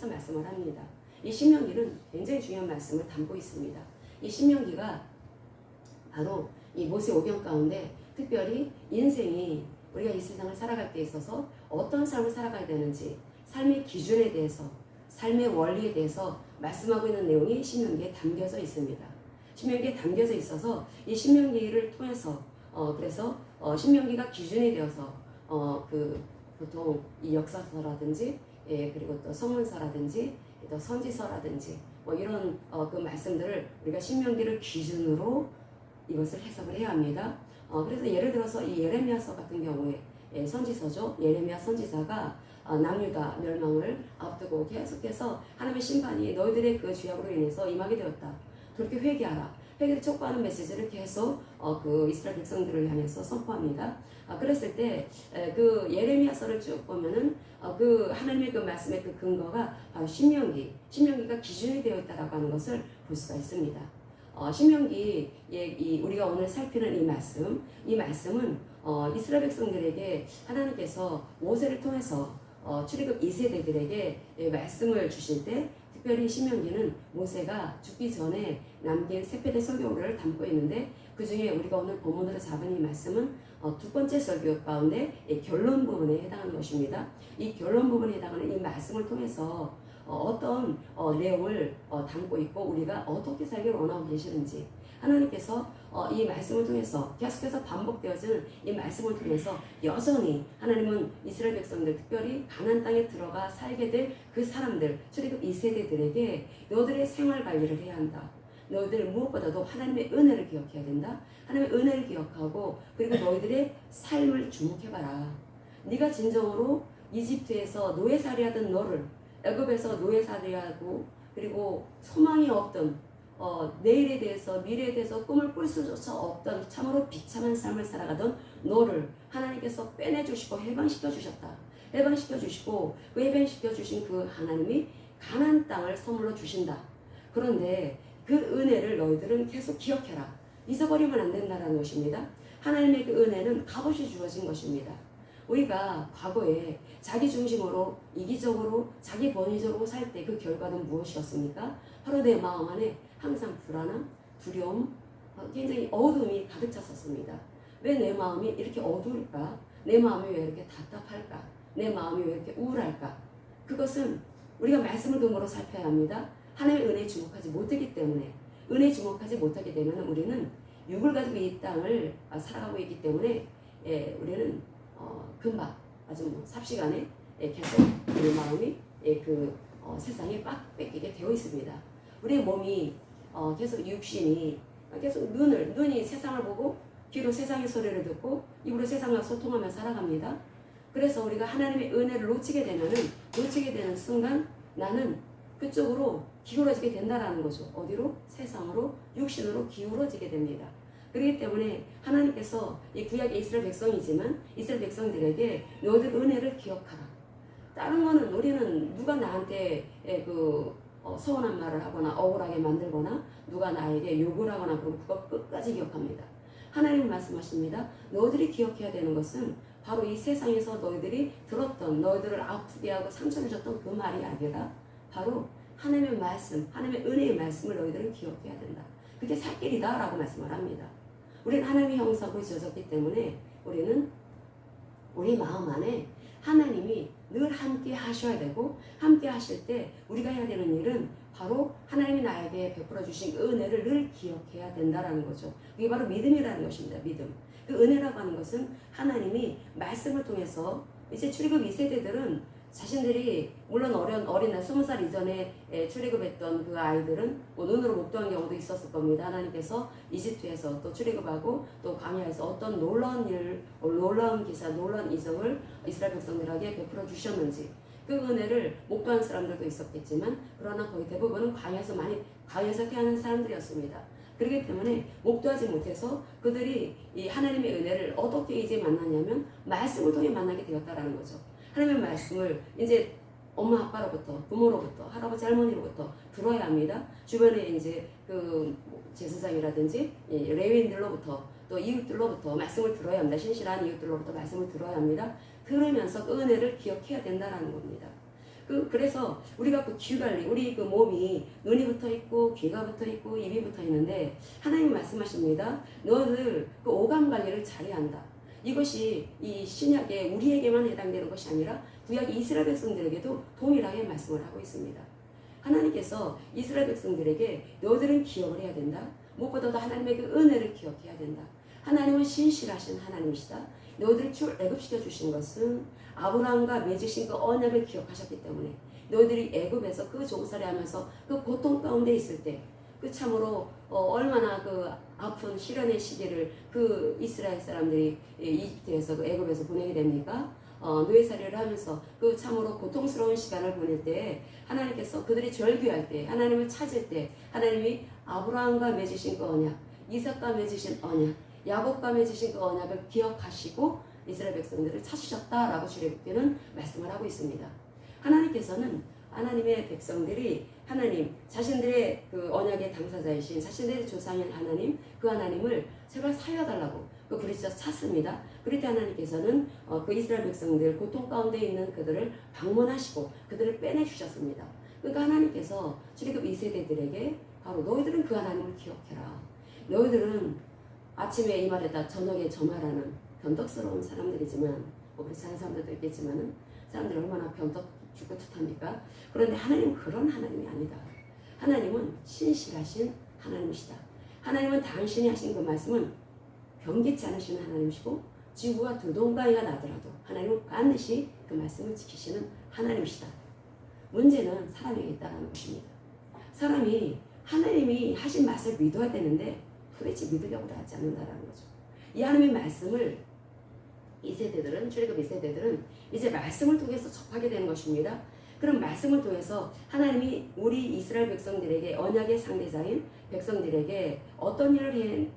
통해서 말씀을 합니다. 이 신명기는 굉장히 중요한 말씀을 담고 있습니다. 이 신명기가 바로 이 모세 오경 가운데 특별히 인생이 우리가 이 세상을 살아갈 때 있어서 어떤 삶을 살아가야 되는지 삶의 기준에 대해서 삶의 원리에 대해서 말씀하고 있는 내용이 신명기에 담겨져 있습니다. 신명기에 담겨져 있어서 이 신명기를 통해서 그래서 신명기가 기준이 되어서 보통 이 역사서라든지 그리고 또 성문서라든지 또 선지서라든지 뭐 이런 그 말씀들을 우리가 신명기를 기준으로 이것을 해석을 해야 합니다. 그래서 예를 들어서 이 예레미야서 같은 경우에 선지서죠. 예레미야 선지자가 남유다 멸망을 앞두고 계속해서 하나님의 심판이 너희들의 그 죄악으로 인해서 임하게 되었다. 그렇게 회개하라. 회개를 촉구하는 메시지를 계속 그 이스라엘 백성들을 향해서 선포합니다. 그랬을 때 그 예레미야서를 쭉 보면은 그 하나님의 그 말씀의 그 근거가 바로 신명기가 기준이 되어 있다라고 하는 것을 볼 수가 있습니다. 신명기 우리가 오늘 살피는 이 말씀은 이스라엘 백성들에게 하나님께서 모세를 통해서 출애굽 2세대들에게 말씀을 주실 때 특별히 신명기는 모세가 죽기 전에 남긴 세페대 설교를 담고 있는데 그 중에 우리가 오늘 본문으로 잡은 이 말씀은 두 번째 설교 가운데 결론 부분에 해당하는 것입니다. 이 결론 부분에 해당하는 이 말씀을 통해서 어떤 내용을 담고 있고 우리가 어떻게 살기를 원하고 계시는지 하나님께서 이 말씀을 통해서 계속해서 반복되어지는 이 말씀을 통해서 여전히 하나님은 이스라엘 백성들 특별히 가나안 땅에 들어가 살게 될 그 사람들 출애굽 2세대들에게 너희들의 생활 관리를 해야 한다. 너희들 무엇보다도 하나님의 은혜를 기억해야 된다. 하나님의 은혜를 기억하고 그리고 너희들의 삶을 주목해봐라. 네가 진정으로 이집트에서 노예살이하던 너를 애굽에서 노예살이하고 그리고 소망이 없던 내일에 대해서 미래에 대해서 꿈을 꿀 수조차 없던 참으로 비참한 삶을 살아가던 너를 하나님께서 빼내주시고 해방시켜 주셨다. 해방시켜 주시고 그 해방시켜 주신 그 하나님이 가나안 땅을 선물로 주신다. 그런데 그 은혜를 너희들은 계속 기억해라. 잊어버리면 안 된다는 것입니다. 하나님의 그 은혜는 값없이 주어진 것입니다. 우리가 과거에 자기 중심으로 이기적으로 자기 본위적으로 살 때 그 결과는 무엇이었습니까? 바로 내 마음 안에 항상 불안함, 두려움, 굉장히 어두움이 가득 찼었습니다. 왜 내 마음이 이렇게 어두울까? 내 마음이 왜 이렇게 답답할까? 내 마음이 왜 이렇게 우울할까? 그것은 우리가 말씀을 근거로 살펴야 합니다. 하나님의 은혜에 주목하지 못하기 때문에 은혜에 주목하지 못하게 되면 우리는 육을 가지고 이 땅을 살아가고 있기 때문에 우리는 금방 아주 삽시간에 계속 우리 마음이 세상에 빡 뺏기게 되어 있습니다. 우리의 몸이 계속 육신이 계속 눈이 세상을 보고 귀로 세상의 소리를 듣고 입으로 세상과 소통하며 살아갑니다. 그래서 우리가 하나님의 은혜를 놓치게 되는 순간 나는 그쪽으로 기울어지게 된다라는 거죠. 어디로? 세상으로, 육신으로 기울어지게 됩니다. 그렇기 때문에 하나님께서 이 구약의 이스라엘 백성이지만 이스라엘 백성들에게 너희들 은혜를 기억하라. 다른 거는 우리는 누가 나한테 서운한 말을 하거나 억울하게 만들거나 누가 나에게 욕을 하거나 그러면 그거 끝까지 기억합니다. 하나님 말씀하십니다. 너희들이 기억해야 되는 것은 바로 이 세상에서 너희들이 들었던 너희들을 아프게 하고 상처를 줬던 그 말이 아니라 바로 하나님의 말씀, 하나님의 은혜의 말씀을 너희들은 기억해야 된다. 그게 살 길이다 라고 말씀을 합니다. 우리는 하나님의 형상으로 지어졌기 때문에 우리는 우리 마음 안에 하나님이 늘 함께 하셔야 되고 함께 하실 때 우리가 해야 되는 일은 바로 하나님이 나에게 베풀어 주신 은혜를 늘 기억해야 된다라는 거죠. 그게 바로 믿음이라는 것입니다. 믿음. 그 은혜라고 하는 것은 하나님이 말씀을 통해서 이제 출애굽 2세대들은 자신들이 물론 어린 날 20살 이전에 출애굽했던 그 아이들은 뭐 눈으로 목도한 경우도 있었을 겁니다. 하나님께서 이집트에서 또 출애굽하고 또 광야에서 어떤 놀라운 일, 놀라운 기사, 놀라운 이적을 이스라엘 백성들에게 베풀어 주셨는지 그 은혜를 목도한 사람들도 있었겠지만 그러나 거의 대부분은 광야에서 태어난 사람들이었습니다. 그렇기 때문에 목도하지 못해서 그들이 이 하나님의 은혜를 어떻게 이제 만나냐면 말씀을 통해 만나게 되었다라는 거죠. 하나님의 말씀을 이제 엄마 아빠로부터 부모로부터 할아버지 할머니로부터 들어야 합니다. 주변에 이제 그 제사장이라든지 레위인들로부터 또 이웃들로부터 말씀을 들어야 합니다. 신실한 이웃들로부터 말씀을 들어야 합니다. 들으면서 그 은혜를 기억해야 된다는 겁니다. 그래서 우리가 그 귀 관리, 우리 그 몸이 눈이 붙어 있고 귀가 붙어 있고 입이 붙어 있는데 하나님 말씀하십니다. 너를 그 오감 관리를 잘해야 한다. 이것이 이 신약에 우리에게만 해당되는 것이 아니라 구약 이스라엘 백성들에게도 동일하게 말씀을 하고 있습니다. 하나님께서 이스라엘 백성들에게 너들은 기억을 해야 된다. 무엇보다도 하나님의 그 은혜를 기억해야 된다. 하나님은 신실하신 하나님이시다. 너희들을 출애굽시켜 주신 것은 아브라함과 맺으신 그 언약을 기억하셨기 때문에 너희들이 애굽에서 그 종살이 하면서 그 고통 가운데 있을 때 그 참으로 얼마나 그 아픈 시련의 시기를 그 이스라엘 사람들이 이집트에서 그 애굽에서 보내게 됩니까? 노예살이를 하면서 그 참으로 고통스러운 시간을 보낼 때 하나님께서 그들이 절규할 때 하나님을 찾을 때 하나님이 아브라함과 맺으신 그 언약, 이삭과 맺으신 언약, 야곱과 맺으신 그 언약을 기억하시고 이스라엘 백성들을 찾으셨다라고 출애굽기는 말씀을 하고 있습니다. 하나님께서는 하나님의 백성들이 하나님 자신들의 그 언약의 당사자이신 자신들의 조상인 하나님 그 하나님을 제발 살려달라고 그 부르짖어 찾습니다. 그럴 때 하나님께서는 그 이스라엘 백성들 고통 가운데 있는 그들을 방문하시고 그들을 빼내주셨습니다. 그러니까 하나님께서 출애굽 2세대들에게 바로 너희들은 그 하나님을 기억해라. 너희들은 아침에 이 말에다 저녁에 저 말하는 변덕스러운 사람들이지만 우리 사는 사람들도 있겠지만은 사람들이 얼마나 변덕 죽고 tut합니까? 그런데 하나님은 그런 하나님이 아니다. 하나님은 신실하신 하나님이시다. 하나님은 당신이 하신 그 말씀은 변개치 않으시는 하나님이시고 지구가 두 동강이가 나더라도 하나님은 반드시 그 말씀을 지키시는 하나님이시다. 문제는 사람에게 있다는 것입니다. 사람이 하나님이 하신 말씀을 믿어야 되는데 도대체 믿으려고 하지 않는다는 거죠. 이 하나님의 말씀을 이 세대들은 출애굽 2세대들은 이제 말씀을 통해서 접하게 되는 것입니다. 그럼 말씀을 통해서 하나님이 우리 이스라엘 백성들에게 언약의 상대자인 백성들에게 어떤 일을 해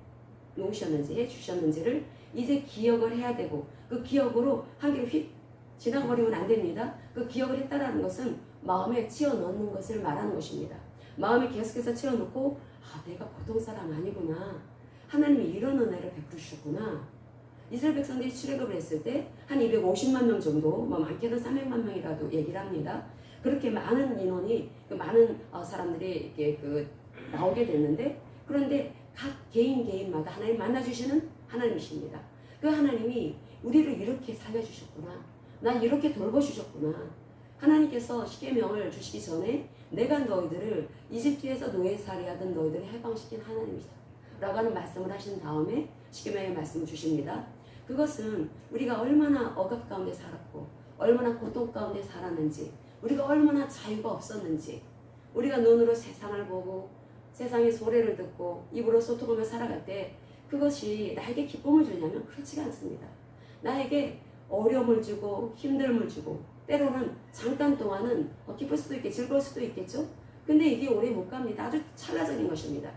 놓으셨는지 해 주셨는지를 이제 기억을 해야 되고 그 기억으로 한 길을 휙 지나가버리면 안 됩니다. 그 기억을 했다라는 것은 마음에 치어 넣는 것을 말하는 것입니다. 마음에 계속해서 치어 넣고 내가 보통 사람 아니구나. 하나님이 이런 은혜를 베풀어 주셨구나. 이스라엘 백성들이 출애굽을 했을 때 한 250만 명 정도, 많게는 300만 명이라도 얘기를 합니다. 그렇게 많은 인원이, 그 많은 사람들이 이렇게 나오게 됐는데, 그런데 각 개인마다 하나님 만나주시는 하나님이십니다. 그 하나님이 우리를 이렇게 살려주셨구나. 나 이렇게 돌보주셨구나. 하나님께서 십계명을 주시기 전에 내가 너희들을 이집트에서 노예살이하던 너희들을 해방시킨 하나님이다 라고 하는 말씀을 하신 다음에 십계명의 말씀을 주십니다. 그것은 우리가 얼마나 억압 가운데 살았고 얼마나 고통 가운데 살았는지 우리가 얼마나 자유가 없었는지 우리가 눈으로 세상을 보고 세상의 소리를 듣고 입으로 소통하며 살아갈 때 그것이 나에게 기쁨을 주냐면 그렇지가 않습니다. 나에게 어려움을 주고 힘듦을 주고 때로는 잠깐 동안은 기쁠 수도 있겠고 즐거울 수도 있겠죠. 근데 이게 오래 못 갑니다. 아주 찰나적인 것입니다.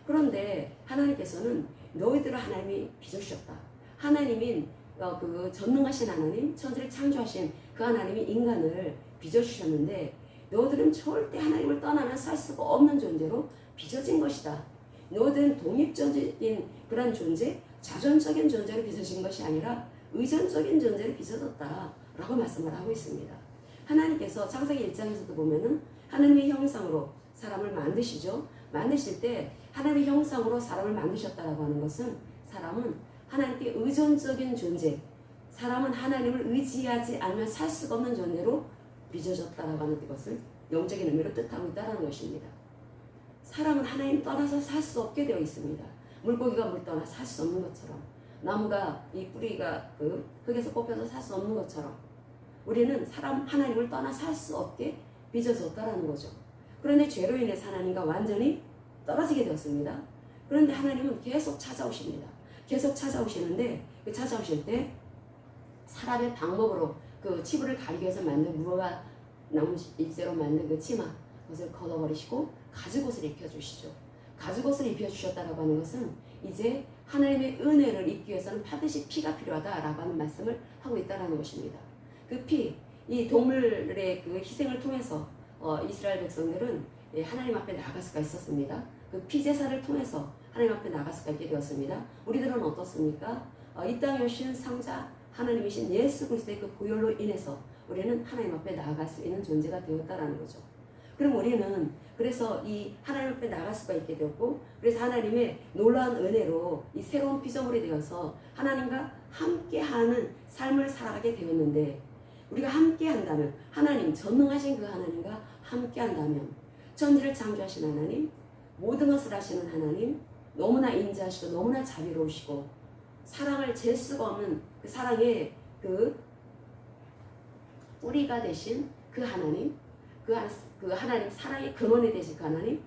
그런데 하나님께서는 너희들을 하나님이 빚으셨다. 하나님인 그 전능하신 하나님, 천지를 창조하신 그 하나님이 인간을 빚어주셨는데 너희들은 절대 하나님을 떠나면 살 수가 없는 존재로 빚어진 것이다. 너희들은 독립적인 그런 존재, 자존적인 존재로 빚어진 것이 아니라 의존적인 존재로 빚어졌다 라고 말씀을 하고 있습니다. 하나님께서 창세기 1장에서도 보면은 하나님의 형상으로 사람을 만드시죠. 만드실 때 하나님의 형상으로 사람을 만드셨다라고 하는 것은 사람은 하나님께 의존적인 존재, 사람은 하나님을 의지하지 않으면 살 수가 없는 존재로 빚어졌다라고 하는 것을 영적인 의미로 뜻하고 있다는 것입니다. 사람은 하나님 떠나서 살 수 없게 되어 있습니다. 물고기가 물 떠나 살 수 없는 것처럼 나무가 이 뿌리가 그 흙에서 뽑혀서 살 수 없는 것처럼 우리는 하나님을 떠나 살 수 없게 빚어졌다라는 거죠. 그런데 죄로 인해서 하나님과 완전히 떨어지게 되었습니다. 그런데 하나님은 계속 찾아오십니다. 계속 찾아오시는데 그 찾아오실 때 사람의 방법으로 그 치부를 가리기 위해서 만든 무화과 나무 잎새로 만든 그 치마 그것을 걷어버리시고 가죽옷을 입혀주시죠. 가죽옷을 입혀주셨다라고 하는 것은 이제 하나님의 은혜를 입기 위해서는 반드시 피가 필요하다라고 하는 말씀을 하고 있다는 것입니다. 그 피, 이 동물의 그 희생을 통해서 이스라엘 백성들은 하나님 앞에 나아갈 수가 있었습니다. 그 피제사를 통해서 하나님 앞에 나갈 수가 있게 되었습니다. 우리들은 어떻습니까? 이 땅에 오신 상자 하나님이신 예수 그리스도의 그 보혈로 인해서 우리는 하나님 앞에 나아갈 수 있는 존재가 되었다라는 거죠. 그럼 우리는 그래서 이 하나님 앞에 나갈 수가 있게 되었고, 그래서 하나님의 놀라운 은혜로 이 새로운 피조물이 되어서 하나님과 함께하는 삶을 살아가게 되었는데, 우리가 함께한다면, 하나님 전능하신 그 하나님과 함께한다면, 천지를 창조하신 하나님, 모든 것을 하시는 하나님, 너무나 인자하시고 너무나 자비로우시고 사랑을 잴 수가 없는 그 사랑의 그 뿌리가 되신 그 하나님, 그 하나님, 사랑의 근원이 되신 그 하나님,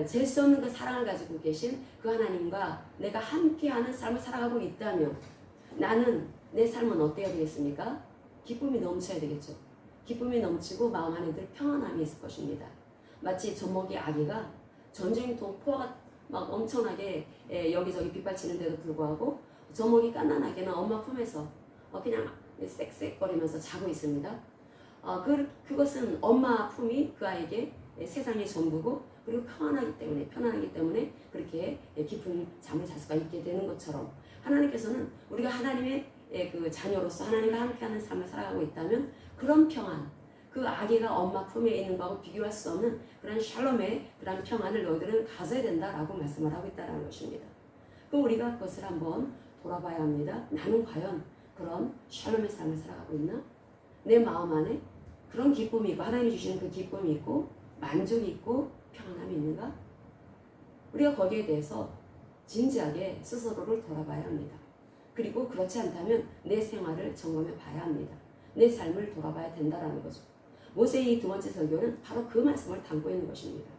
잴 수 없는 그 사랑을 가지고 계신 그 하나님과 내가 함께하는 삶을 살아가고 있다면 나는, 내 삶은 어때야 되겠습니까? 기쁨이 넘쳐야 되겠죠. 기쁨이 넘치고 마음 안에 늘 평안함이 있을 것입니다. 마치 젖먹이 아기가 전쟁통 포화가 막 엄청나게 여기저기 빗발치는데도 불구하고 젖먹이 갓난아기는 엄마 품에서 그냥 쌕쌕거리면서 자고 있습니다. 그것은 엄마 품이 그 아이에게 세상의 전부고, 그리고 편안하기 때문에 그렇게 깊은 잠을 잘 수가 있게 되는 것처럼, 하나님께서는 우리가 하나님의 그 자녀로서 하나님과 함께하는 삶을 살아가고 있다면 그런 평안, 그 아기가 엄마 품에 있는 거하고 비교할 수 없는 그런 샬롬의 그런 평안을 너희들은 가져야 된다라고 말씀을 하고 있다는 것입니다. 그럼 우리가 그것을 한번 돌아봐야 합니다. 나는 과연 그런 샬롬의 삶을 살아가고 있나? 내 마음 안에 그런 기쁨이 있고, 하나님이 주시는 그 기쁨이 있고 만족이 있고 평안함이 있는가? 우리가 거기에 대해서 진지하게 스스로를 돌아봐야 합니다. 그리고 그렇지 않다면 내 생활을 점검해 봐야 합니다. 내 삶을 돌아봐야 된다는 거죠. 모세의 이 두 번째 설교는 바로 그 말씀을 담고 있는 것입니다.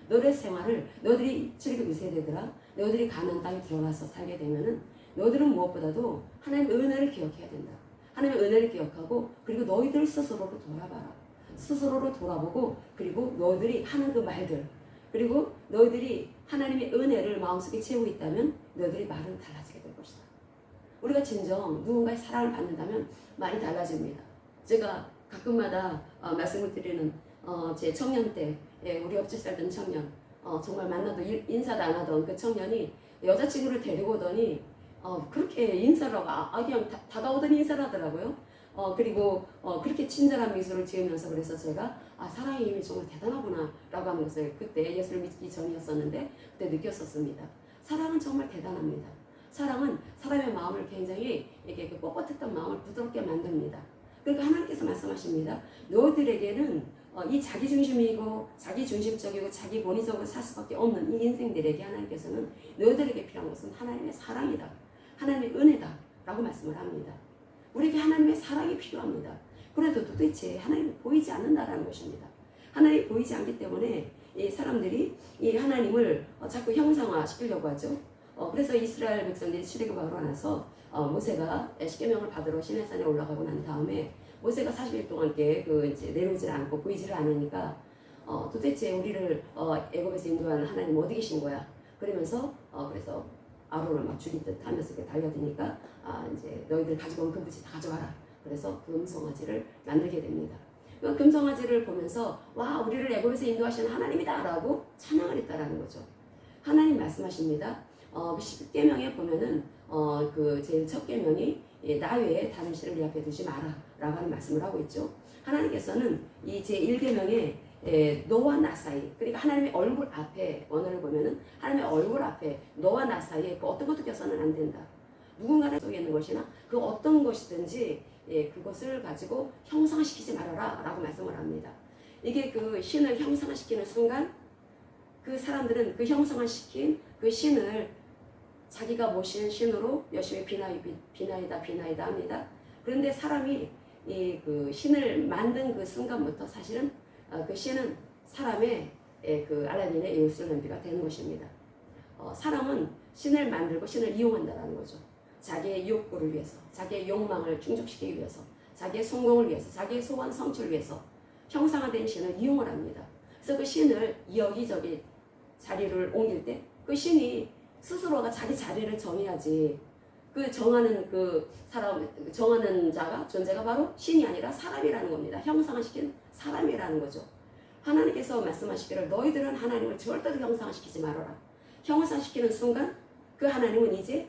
너의 생활을, 너희들이 출애굽 2세대들아, 너희들이 가나안 땅에 들어가서 살게 되면은 너희들은 무엇보다도 하나님의 은혜를 기억해야 된다. 하나님의 은혜를 기억하고, 그리고 너희들 스스로를 돌아봐라. 스스로를 돌아보고, 그리고 너희들이 하는 그 말들, 그리고 너희들이 하나님의 은혜를 마음속에 채우고 있다면 너희들이 말은 달라지게 될 것이다. 우리가 진정 누군가의 사랑을 받는다면 많이 달라집니다. 제가 가끔마다 말씀을 드리는 제 청년 때, 우리 옆집 살던 청년, 정말 만나도 인사도 안 하던 그 청년이 여자친구를 데리고 오더니 그렇게 인사를 하고 그냥 다가오더니 인사를 하더라고요. 그리고 그렇게 친절한 미소를 지으면서, 그래서 제가 사랑의 힘이 정말 대단하구나 라고 하는 것을 그때 예수를 믿기 전이었었는데 그때 느꼈었습니다. 사랑은 정말 대단합니다. 사랑은 사람의 마음을 굉장히 이렇게 그 뻣뻣했던 마음을 부드럽게 만듭니다. 그러니까 하나님께서 말씀하십니다. 너희들에게는 이 자기중심이고 자기중심적이고 자기 본의적으로 살 수밖에 없는 이 인생들에게 하나님께서는 너희들에게 필요한 것은 하나님의 사랑이다. 하나님의 은혜다 라고 말씀을 합니다. 우리에게 하나님의 사랑이 필요합니다. 그래도 도대체 하나님이 보이지 않는다라는 것입니다. 하나님이 보이지 않기 때문에 이 사람들이 이 하나님을 자꾸 형상화 시키려고 하죠. 그래서 이스라엘 백성들이 출애굽하고 나서 모세가 십계명을 받으러 시내산에 올라가고 난 다음에 모세가 40일 동안 이제 내려오질 않고 보이지를 않으니까 도대체 우리를 애굽에서 인도하는 하나님 어디 계신 거야? 그러면서 그래서 아론을 막 죽일 듯 하면서 달려드니까 이제 너희들 가지고 온 금붙이 다 가져와라. 그래서 금송아지를 만들게 됩니다. 그 금송아지를 보면서 와, 우리를 애굽에서 인도하시는 하나님이다 라고 찬양을 했다라는 거죠. 하나님 말씀하십니다. 10계명에 보면은 그 제일 첫 계명이 나 외에 다른 신을 네 앞에 두지 마라 라고 하는 말씀을 하고 있죠. 하나님께서는 이 제 1계명에 너와 나 사이, 그러니까 하나님의 얼굴 앞에, 언어를 보면은 하나님의 얼굴 앞에 너와 나 사이에 그 어떤 것도 껴서는 안 된다. 누군가를 속에 있는 것이나 그 어떤 것이든지 그것을 가지고 형상시키지 말아라 라고 말씀을 합니다. 이게 그 신을 형상시키는 순간 그 사람들은 그 형상화시킨 그 신을 자기가 모시는 신으로 열심히 비나이다 합니다. 그런데 사람이 그 신을 만든 그 순간부터 사실은 그 신은 사람의 그 알라딘의 예루살렘비가 되는 것입니다. 사람은 신을 만들고 신을 이용한다는 거죠. 자기의 욕구를 위해서, 자기의 욕망을 충족시키기 위해서, 자기의 성공을 위해서, 자기의 소원 성취를 위해서 형상화된 신을 이용을 합니다. 그래서 그 신을 여기저기 자리를 옮길 때 그 신이 스스로가 자기 자리를 정해야지. 그 정하는 그 사람, 정하는 자가, 존재가 바로 신이 아니라 사람이라는 겁니다. 형상화시킨 사람이라는 거죠. 하나님께서 말씀하시기를 너희들은 하나님을 절대로 형상화시키지 말아라. 형상시키는 순간 그 하나님은 이제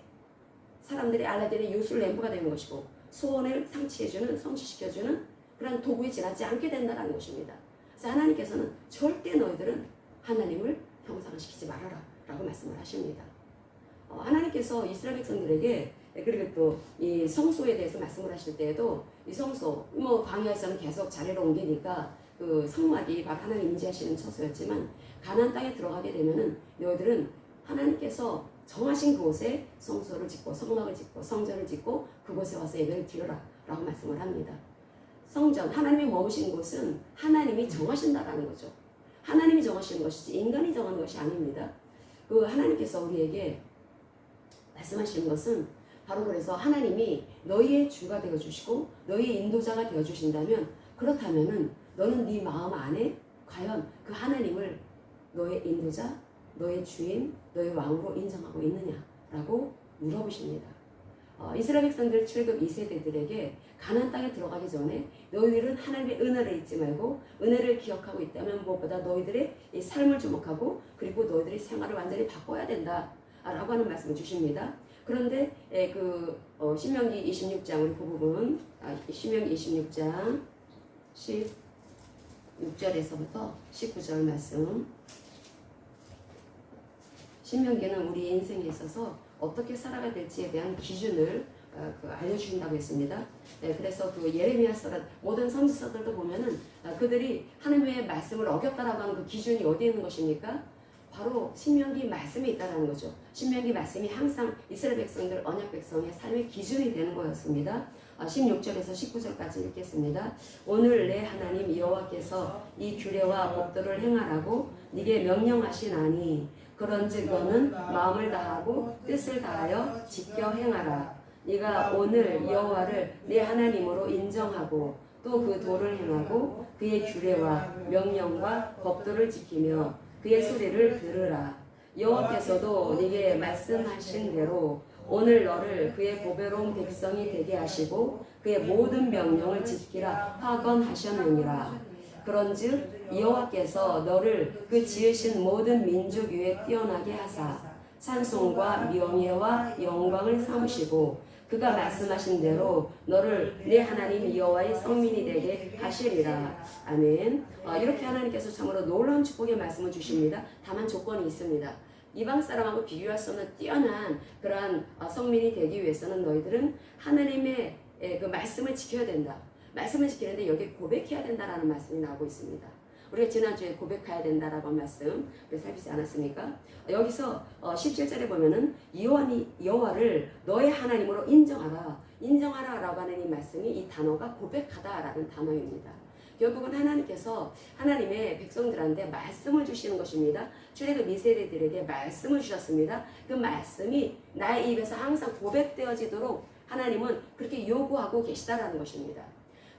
사람들의 알라딘의 요술 램프가 되는 것이고 소원을 성취시켜주는 그런 도구에 지나지 않게 된다는 것입니다. 그래서 하나님께서는 절대 너희들은 하나님을 형상시키지 말아라 라고 말씀을 하십니다. 하나님께서 이스라엘 백성들에게 그리고 또 이 성소에 대해서 말씀을 하실 때에도 이 성소 뭐 광야에서는 계속 자리로 옮기니까 그 성막이 바로 하나님 임재하시는 처소였지만 가나안 땅에 들어가게 되면은 너희들은 하나님께서 정하신 그곳에 성소를 짓고 성막을 짓고 성전을 짓고 그곳에 와서 예배를 드려라 라고 말씀을 합니다. 성전, 하나님이 머무신 곳은 하나님이 정하신다라는 거죠. 하나님이 정하시는 것이지 인간이 정하는 것이 아닙니다. 그 하나님께서 우리에게 말씀하시는 것은 바로 그래서 하나님이 너희의 주가 되어 주시고 너희의 인도자가 되어 주신다면 그렇다면은 너는 네 마음 안에 과연 그 하나님을 너의 인도자, 너의 주인, 너의 왕으로 인정하고 있느냐라고 물어보십니다. 이스라엘 백성들 출애굽 2세대들에게 가나안 땅에 들어가기 전에 너희들은 하나님의 은혜를 잊지 말고 은혜를 기억하고 있다면 무엇보다 너희들의 이 삶을 주목하고 그리고 너희들의 생활을 완전히 바꿔야 된다라고 하는 말씀을 주십니다. 그런데 신명기 26장 우리 그 부분 신명기 26장 16절에서부터 19절 말씀. 신명기는 우리 인생에 있어서 어떻게 살아가야 될지에 대한 기준을 알려주신다고 했습니다. 그래서 그 예레미야서라 모든 선지서들도 보면은 그들이 하나님의 말씀을 어겼다라고 하는 그 기준이 어디에 있는 것입니까? 바로 신명기 말씀에 있다는 거죠. 신명기 말씀이 항상 이스라엘 백성들, 언약 백성의 삶의 기준이 되는 거였습니다. 16절에서 19절까지 읽겠습니다. 오늘 내 하나님 여호와께서 이 규례와 법도를 행하라고 네게 명령하시나니 그런즉 너는 마음을 다하고 뜻을 다하여 지켜 행하라. 네가 오늘 여호와를 내 하나님으로 인정하고 또 그 도를 행하고 그의 규례와 명령과 법도를 지키며 그의 소리를 들으라. 여호와께서도 네게 말씀하신 대로 오늘 너를 그의 보배로운 백성이 되게 하시고 그의 모든 명령을 지키라 하건하셨느니라. 그런즉 여호와께서 너를 그 지으신 모든 민족 위에 뛰어나게 하사 찬송과 명예와 영광을 삼으시고 그가 말씀하신 대로 너를 내 하나님 여호와의 성민이 되게 하시리라. 아멘. 이렇게 하나님께서 참으로 놀라운 축복의 말씀을 주십니다. 다만 조건이 있습니다. 이방 사람하고 비교할 수 없는 뛰어난 그러한 성민이 되기 위해서는 너희들은 하나님의 그 말씀을 지켜야 된다. 말씀을 지키는데 여기 고백해야 된다라는 말씀이 나오고 있습니다. 우리가 지난주에 고백해야 된다라고 말씀 살피지 않았습니까? 여기서 17절에 보면은 여호와를 너의 하나님으로 인정하라 라고 하는 이 말씀이 이 단어가 고백하다라는 단어입니다. 결국은 하나님께서 하나님의 백성들한테 말씀을 주시는 것입니다. 출애굽 2세대들에게 말씀을 주셨습니다. 그 말씀이 나의 입에서 항상 고백되어지도록 하나님은 그렇게 요구하고 계시다라는 것입니다.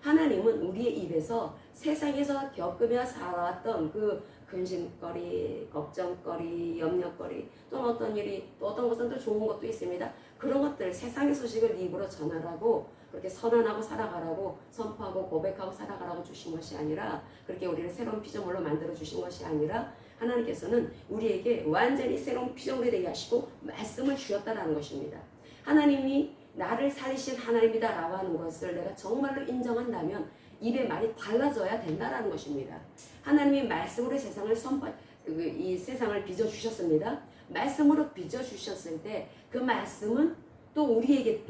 하나님은 우리의 입에서 세상에서 겪으며 살아왔던 그 근심거리, 걱정거리, 염려거리, 또 어떤 일이, 또 어떤 것은 또 좋은 것도 있습니다. 그런 것들, 세상의 소식을 입으로 전하라고, 그렇게 선언하고 살아가라고, 선포하고 고백하고 살아가라고 주신 것이 아니라, 그렇게 우리를 새로운 피조물로 만들어 주신 것이 아니라, 하나님께서는 우리에게 완전히 새로운 피조물이 되게 하시고 말씀을 주셨다는 것입니다. 하나님이 나를 살리신 하나님이다 라고 하는 것을 내가 정말로 인정한다면 입의 말이 달라져야 된다라는 것입니다. 하나님이 말씀으로 이 세상을 빚어주셨습니다. 말씀으로 빚어주셨을 때 그 말씀은 또 우리에게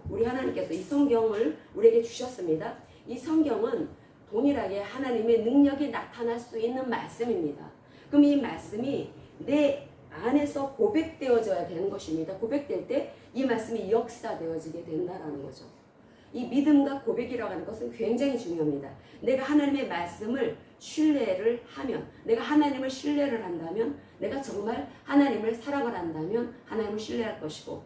우리 하나님께서 이 성경을 우리에게 주셨습니다. 이 성경은 동일하게 하나님의 능력이 나타날 수 있는 말씀입니다. 그럼 이 말씀이 내 안에서 고백되어져야 되는 것입니다. 고백될 때 이 말씀이 역사되어지게 된다라는 거죠. 이 믿음과 고백이라고 하는 것은 굉장히 중요합니다. 내가 하나님의 말씀을 신뢰를 하면, 내가 하나님을 신뢰를 한다면, 내가 정말 하나님을 사랑을 한다면 하나님을 신뢰할 것이고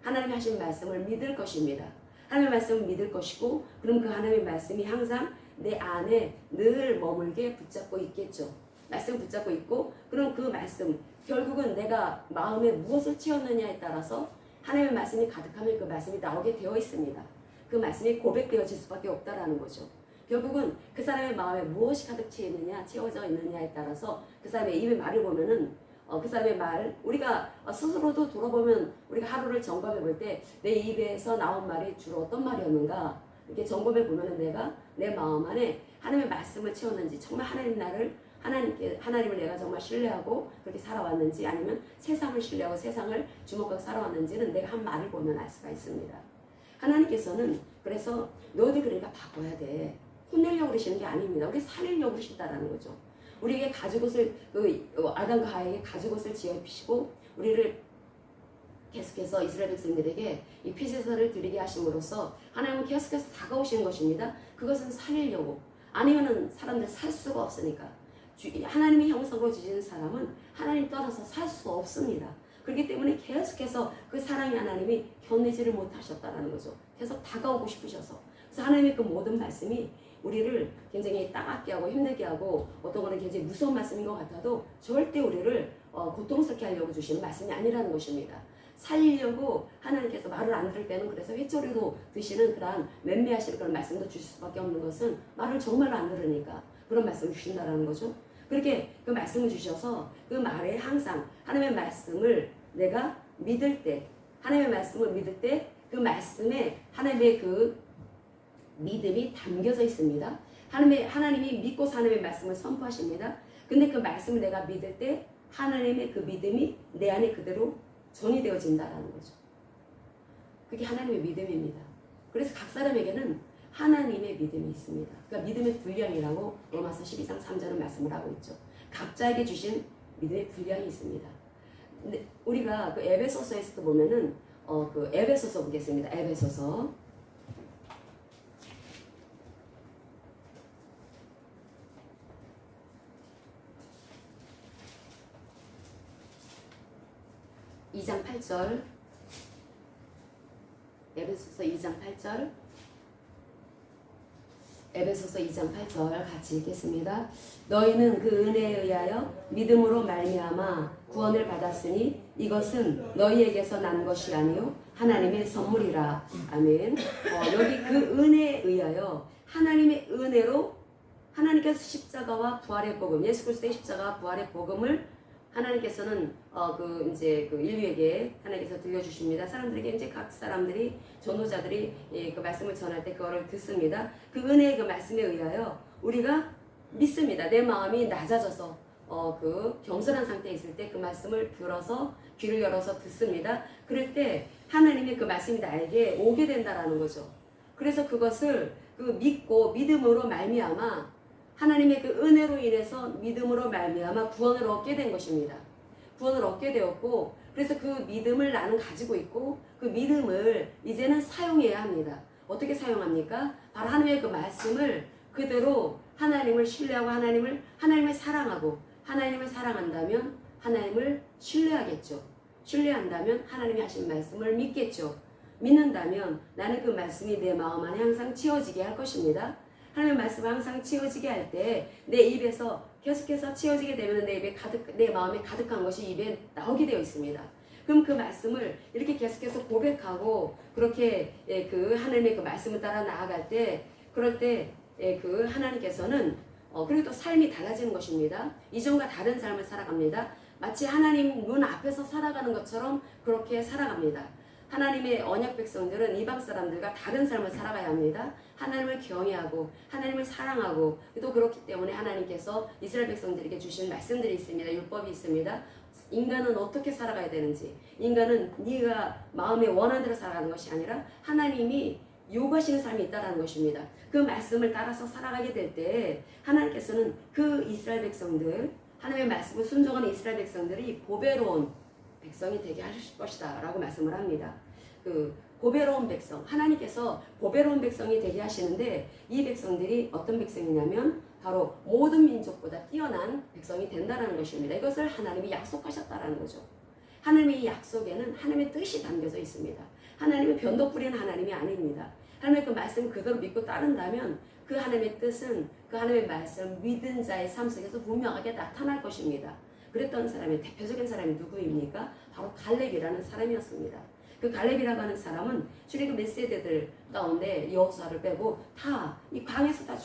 하나님이 하신 말씀을 믿을 것입니다. 하나님의 말씀을 믿을 것이고 그럼 그 하나님의 말씀이 항상 내 안에 늘 머물게 붙잡고 있겠죠. 말씀 붙잡고 있고 그럼 그 말씀 결국은 내가 마음에 무엇을 채웠느냐에 따라서 하나님의 말씀이 가득하면 그 말씀이 나오게 되어 있습니다. 그 말씀이 고백되어질 수밖에 없다라는 거죠. 결국은 그 사람의 마음에 무엇이 가득 채워져 있느냐에 따라서 그 사람의 입의 말을 보면은 그 사람의 말, 우리가 스스로도 돌아보면 우리가 하루를 점검해 볼 때 내 입에서 나온 말이 주로 어떤 말이었는가? 이렇게 점검해 보면은 내가 내 마음 안에 하나님의 말씀을 채웠는지, 정말 하나님을 내가 정말 신뢰하고 그렇게 살아왔는지, 아니면 세상을 신뢰하고 세상을 주목하고 살아왔는지는 내가 한 말을 보면 알 수가 있습니다. 하나님께서는 그래서 너희들 그러니까 바꿔야 돼. 혼내려고 그러시는 게 아닙니다. 우리 살리려고 그러신다라는 거죠. 우리에게 가죽옷을, 아담과 하와에게 가죽옷을 지어주시고 우리를 계속해서 이스라엘 백성들에게 이 피제사를 드리게 하심으로써 하나님은 계속해서 다가오시는 것입니다. 그것은 살리려고. 아니면은 사람들 살 수가 없으니까. 하나님의 형상으로 주시는 사람은 하나님 떠나서 살 수 없습니다. 그렇기 때문에 계속해서 그 사랑의 하나님이 견디지를 못하셨다는 거죠. 계속 다가오고 싶으셔서. 그래서 하나님의 그 모든 말씀이 우리를 굉장히 따갑게 하고 힘들게 하고 어떤 거는 굉장히 무서운 말씀인 것 같아도 절대 우리를 고통스럽게 하려고 주시는 말씀이 아니라는 것입니다. 살리려고 하나님께서 말을 안 들을 때는 그래서 회초리로 드시는 그런 맴매하시는 그런 말씀도 주실 수밖에 없는 것은 말을 정말로 안 들으니까 그런 말씀을 주신다는 거죠. 그렇게 그 말씀을 주셔서 그 말에 항상 하나님의 말씀을 내가 믿을 때, 하나님의 말씀을 믿을 때 그 말씀에 하나님의 그 믿음이 담겨져 있습니다. 하나님이 믿고 하나님의 말씀을 선포하십니다. 근데 그 말씀을 내가 믿을 때 하나님의 그 믿음이 내 안에 그대로 전이되어진다라는 거죠. 그게 하나님의 믿음입니다. 그래서 각 사람에게는 하나님의 믿음이 있습니다. 그러니까 믿음의 분량이라고 로마서 12장 3절은 말씀을 하고 있죠. 각자에게 주신 믿음의 분량이 있습니다. 근데 우리가 그 에베소서에서도 보면은 그 에베소서 보겠습니다. 에베소서 2장 8절, 에베소서 2장 8절, 에베소서 2장 8절 같이 읽겠습니다. 너희는 그 은혜에 의하여 믿음으로 말미암아 구원을 받았으니 이것은 너희에게서 난 것이 아니요 하나님의 선물이라. 아멘. 여기 그 은혜에 의하여 하나님의 은혜로 하나님께서 십자가와 부활의 복음, 예수 그리스도의 십자가와 부활의 복음을 하나님께서는 그 인류에게 하나님께서 들려주십니다. 사람들에게 이제 각 사람들이 전도자들이 그 말씀을 전할 때 그거를 듣습니다. 그 은혜의 그 말씀에 의하여 우리가 믿습니다. 내 마음이 낮아져서 그 겸손한 상태에 있을 때 그 말씀을 들어서 귀를 열어서 듣습니다. 그럴 때 하나님의 그 말씀이 나에게 오게 된다라는 거죠. 그래서 그것을 그 믿고 믿음으로 말미암아 하나님의 그 은혜로 인해서 믿음으로 말미암아 구원을 얻게 된 것입니다. 구원을 얻게 되었고, 그래서 그 믿음을 나는 가지고 있고 그 믿음을 이제는 사용해야 합니다. 어떻게 사용합니까? 바로 하나님의 그 말씀을 그대로 하나님을 신뢰하고 하나님을 사랑하고, 하나님을 사랑한다면 하나님을 신뢰하겠죠. 신뢰한다면 하나님이 하신 말씀을 믿겠죠. 믿는다면 나는 그 말씀이 내 마음 안에 항상 채워지게 할 것입니다. 하나님의 말씀을 항상 채워지게 할 때 내 입에서 계속해서 채워지게 되면 내 마음에 가득한 것이 입에 나오게 되어 있습니다. 그럼 그 말씀을 이렇게 계속해서 고백하고 그렇게 그 하나님의 그 말씀을 따라 나아갈 때, 그럴 때 그 하나님께서는 그리고 또 삶이 달라지는 것입니다. 이전과 다른 삶을 살아갑니다. 마치 하나님 눈 앞에서 살아가는 것처럼 그렇게 살아갑니다. 하나님의 언약 백성들은 이방 사람들과 다른 삶을 살아가야 합니다. 하나님을 경외하고 하나님을 사랑하고, 또 그렇기 때문에 하나님께서 이스라엘 백성들에게 주신 말씀들이 있습니다. 율법이 있습니다. 인간은 어떻게 살아가야 되는지, 인간은 네가 마음에 원하는 대로 살아가는 것이 아니라 하나님이 요구하시는 삶이 있다는 것입니다. 그 말씀을 따라서 살아가게 될 때 하나님께서는 그 이스라엘 백성들, 하나님의 말씀을 순종하는 이스라엘 백성들이 보배로운 백성이 되게 하실 것이다 라고 말씀을 합니다. 그 보배로운 백성, 하나님께서 보배로운 백성이 되게 하시는데, 이 백성들이 어떤 백성이냐면 바로 모든 민족보다 뛰어난 백성이 된다는 것입니다. 이것을 하나님이 약속하셨다라는 거죠. 하나님의 약속에는 하나님의 뜻이 담겨져 있습니다. 하나님은 변덕 부리는 하나님이 아닙니다. 하나님의 그 말씀을 그대로 믿고 따른다면 그 하나님의 뜻은 그 하나님의 말씀 믿은 자의 삶 속에서 분명하게 나타날 것입니다. 그랬던 사람의 대표적인 사람이 누구입니까? 바로 갈렙이라는 사람이었습니다. 그 갈렙이라고 하는 사람은 출애굽 몇 세대들 가운데 여호수아를 빼고 다 이 광야에서 다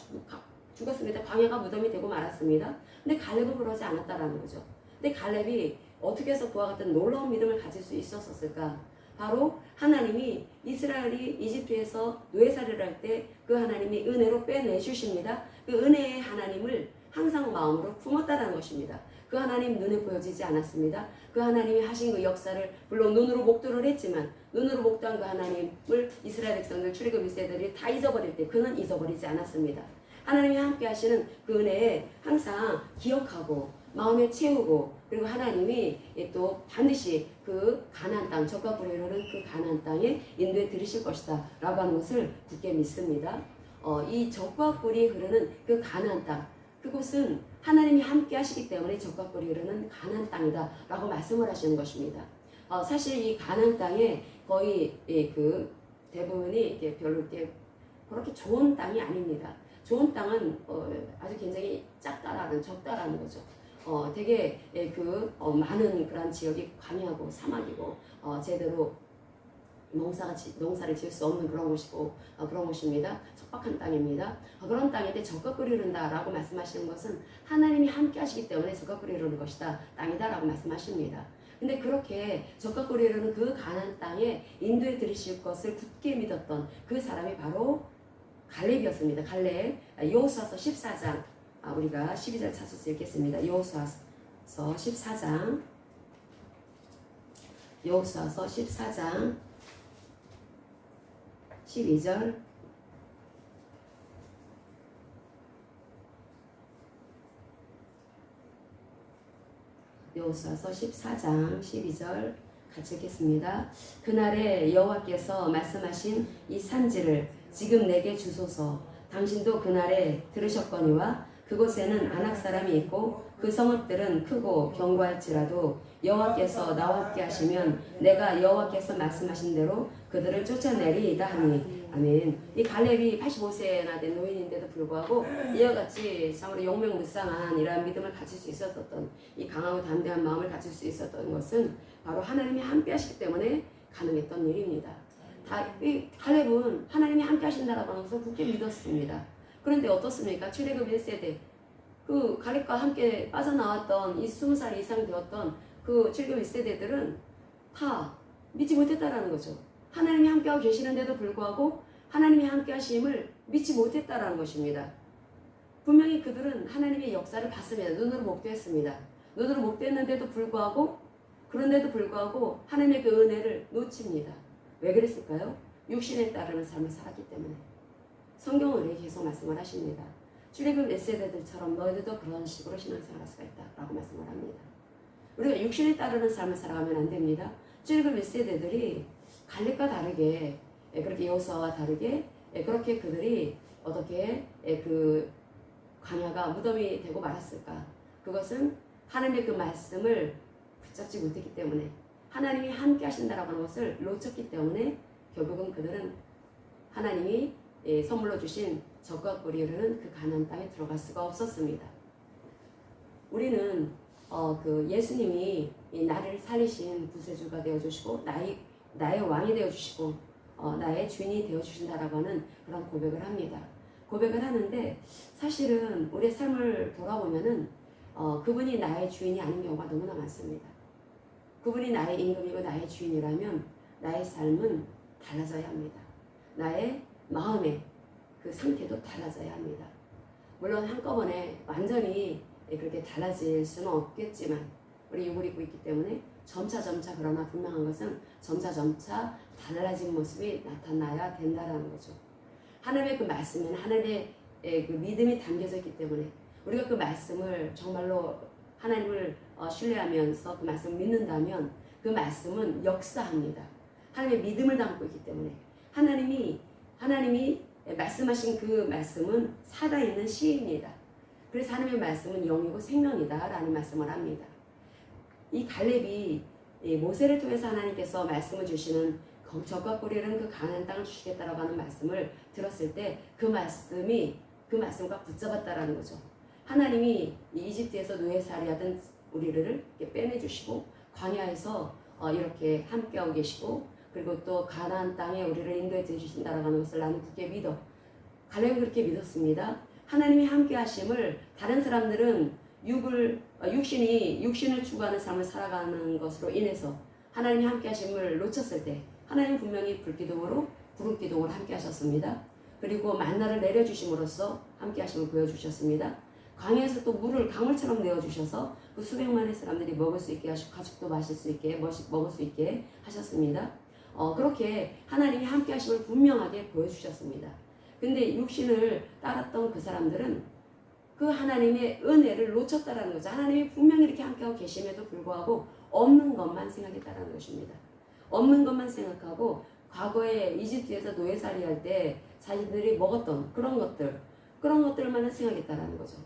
죽었습니다. 광야가 무덤이 되고 말았습니다. 근데 갈렙은 그러지 않았다라는 거죠. 근데 갈렙이 어떻게 해서 그와 같은 놀라운 믿음을 가질 수 있었을까? 바로 하나님이 이스라엘이 이집트에서 노예살이를 할 때 그 하나님이 은혜로 빼내주십니다. 그 은혜의 하나님을 항상 마음으로 품었다는 것입니다. 그 하나님 눈에 보여지지 않았습니다. 그 하나님이 하신 그 역사를 물론 눈으로 목도를 했지만 눈으로 목도한 그 하나님을 이스라엘 백성들 출애굽 1세들이 다 잊어버릴 때 그는 잊어버리지 않았습니다. 하나님이 함께 하시는 그 은혜에 항상 기억하고 마음에 채우고 그리고 하나님이 또 반드시 그 가나안 땅 적과 꿀이 흐르는 그 가나안 땅에 인도해 드리실 것이다 라고 하는 것을 굳게 믿습니다. 이 적과 꿀이 흐르는 그 가나안 땅 그곳은 하나님이 함께 하시기 때문에 적과 꿀이 흐르는 가나안 땅이다 라고 말씀을 하시는 것입니다. 사실 이 가나안 땅에 거의 그 대부분이 별로 이렇게 그렇게 좋은 땅이 아닙니다. 좋은 땅은 아주 굉장히 작다라는 적다라는 거죠. 되게 많은 그런 지역이 광야고 사막이고 제대로 농사를 지을 수 없는 그런 곳이고 그런 곳입니다. 척박한 땅입니다. 그런 땅인데 적과 꿀이 흐른다라고 말씀하시는 것은 하나님이 함께 하시기 때문에 적과 꿀이 흐르는 것이다. 땅이다라고 말씀하십니다. 근데 그렇게 적과 꿀이 흐르는 그 가나안 땅에 인도해 드리실 것을 굳게 믿었던 그 사람이 바로 갈렙이었습니다. 갈렙. 여호수아서 14장 우리가 12절 찾아서 읽겠습니다. 여호수아서 14장 여호수아서 14장 12절 여호수아서 14장 12절 같이 읽겠습니다. 그날에 여호와께서 말씀하신 이 산지를 지금 내게 주소서. 당신도 그날에 들으셨거니와 그곳에는 아낙 사람이 있고 그 성읍들은 크고 견고할지라도 여호와께서 나와 함께 하시면 내가 여호와께서 말씀하신 대로 그들을 쫓아내리이다 하니. 아멘. 이 갈렙이 85세나 된 노인인데도 불구하고 이와 같이 참으로 용맹무쌍한 이러한 믿음을 가질 수 있었던 이 강하고 담대한 마음을 가질 수 있었던 것은 바로 하나님이 함께 하시기 때문에 가능했던 일입니다. 이 갈렙은 하나님이 함께 하신다라고 하는 것을 굳게 믿었습니다. 그런데 어떻습니까? 출애굽 1세대 그 갈렙과 함께 빠져나왔던 이 20살 이상 되었던 그 출애굽 1세대들은 다 믿지 못했다라는 거죠. 하나님이 함께하고 계시는데도 불구하고 하나님이 함께 하심을 믿지 못했다라는 것입니다. 분명히 그들은 하나님의 역사를 봤습니다. 눈으로 목도했습니다. 눈으로 목도했는데도 불구하고 그런데도 불구하고 하나님의 그 은혜를 놓칩니다. 왜 그랬을까요? 육신에 따르는 삶을 살았기 때문에. 성경은 우리에게 계속 말씀을 하십니다. 출애굽 1세대들처럼 너희들도 그런 식으로 신앙생활할 수가 있다 라고 말씀을 합니다. 우리가 육신에 따르는 삶을 살아가면 안 됩니다. 출애굽 1세대들이 갈렙과 다르게 그렇게 여호수아와 다르게 그렇게 그들이 어떻게 그 광야가 무덤이 되고 말았을까? 그것은 하나님의 그 말씀을 붙잡지 못했기 때문에 하나님이 함께 하신다라고 하는 것을 놓쳤기 때문에 결국은 그들은 하나님이 선물로 주신 적과 꿀이 흐르는 그 가나안 땅에 들어갈 수가 없었습니다. 우리는 그 예수님이 나를 살리신 구세주가 되어주시고 나의 왕이 되어주시고 나의 주인이 되어주신다라고 하는 그런 고백을 합니다. 고백을 하는데 사실은 우리의 삶을 돌아보면은 그분이 나의 주인이 아닌 경우가 너무나 많습니다. 그분이 나의 임금이고 나의 주인이라면 나의 삶은 달라져야 합니다. 나의 마음의 그 상태도 달라져야 합니다. 물론 한꺼번에 완전히 그렇게 달라질 수는 없겠지만 우리 육을 입고 있기 때문에 점차 그러나 분명한 것은 점차 달라진 모습이 나타나야 된다라는 거죠. 하나님의 그 말씀에는 하나님의 그 믿음이 담겨져 있기 때문에 우리가 그 말씀을 정말로 하나님을 신뢰하면서 그 말씀을 믿는다면 그 말씀은 역사합니다. 하나님의 믿음을 담고 있기 때문에 하나님이 말씀하신 그 말씀은 살아있는 시입니다. 그래서 하나님의 말씀은 영이고 생명이다 라는 말씀을 합니다. 이 갈렙이 모세를 통해서 하나님께서 말씀을 주시는 적과 꿀이는 그 가나안 땅을 주시겠다라고 하는 말씀을 들었을 때 그 말씀과 붙잡았다라는 거죠. 하나님이 이집트에서 노예살이하던 우리를 이렇게 빼내주시고 광야에서 이렇게 함께하고 계시고 그리고 또 가나안 땅에 우리를 인도해 주신다라고 하는 것을 나는 굳게 믿어. 갈렙은 그렇게 믿었습니다. 하나님이 함께 하심을 다른 사람들은 육신을 추구하는 삶을 살아가는 것으로 인해서 하나님이 함께 하심을 놓쳤을 때 하나님 분명히 불기둥으로 구름기둥으로 함께 하셨습니다. 그리고 만나를 내려주심으로써 함께 하심을 보여주셨습니다. 강에서 또 물을 강물처럼 내어주셔서 그 수백만의 사람들이 먹을 수 있게 하시고 가축도 마실 수 있게 먹을 수 있게 하셨습니다. 그렇게 하나님이 함께 하심을 분명하게 보여주셨습니다. 근데 육신을 따랐던 그 사람들은 그 하나님의 은혜를 놓쳤다라는 거죠. 하나님이 분명히 이렇게 함께하고 계심에도 불구하고 없는 것만 생각했다라는 것입니다. 없는 것만 생각하고 과거에 이집트에서 노예살이 할 때 자신들이 먹었던 그런 것들만 생각했다라는 거죠.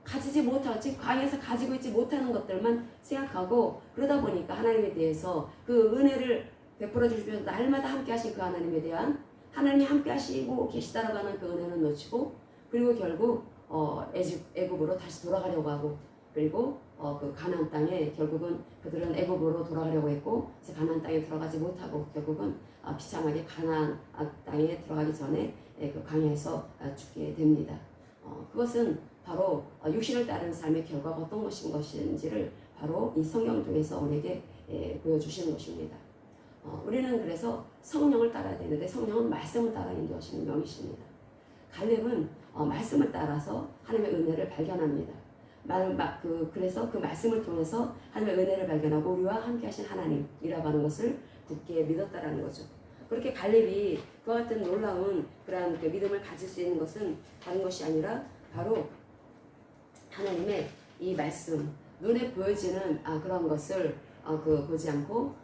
가지지 못하고 지금 강에서 가지고 있지 못하는 것들만 생각하고 그러다 보니까 하나님에 대해서 그 은혜를 베풀어 주시면서 날마다 함께 하신 그 하나님에 대한 하나님이 함께 하시고 계시다라고 하는 그 은혜는 놓치고 그리고 결국 애굽으로 다시 돌아가려고 하고 그리고 그 가나안 땅에 결국은 그들은 애굽으로 돌아가려고 했고 그래서 가나안 땅에 들어가지 못하고 결국은 비참하게 가나안 땅에 들어가기 전에 그 광야에서 죽게 됩니다. 그것은 바로 육신을 따르는 삶의 결과가 어떤 것인지를 바로 이 성경을 통해서 우리에게 보여주시는 것입니다. 우리는 그래서 성령을 따라야 되는데 성령은 말씀을 따라 인도하시는 영이십니다. 갈렙은 말씀을 따라서 하나님의 은혜를 발견합니다. 그래서 그 말씀을 통해서 하나님의 은혜를 발견하고 우리와 함께 하신 하나님이라고 하는 것을 굳게 믿었다라는 거죠. 그렇게 갈렙이 그와 같은 놀라운 그러한 그 믿음을 가질 수 있는 것은 다른 것이 아니라 바로 하나님의 이 말씀, 눈에 보여지는 그런 것을 보지 않고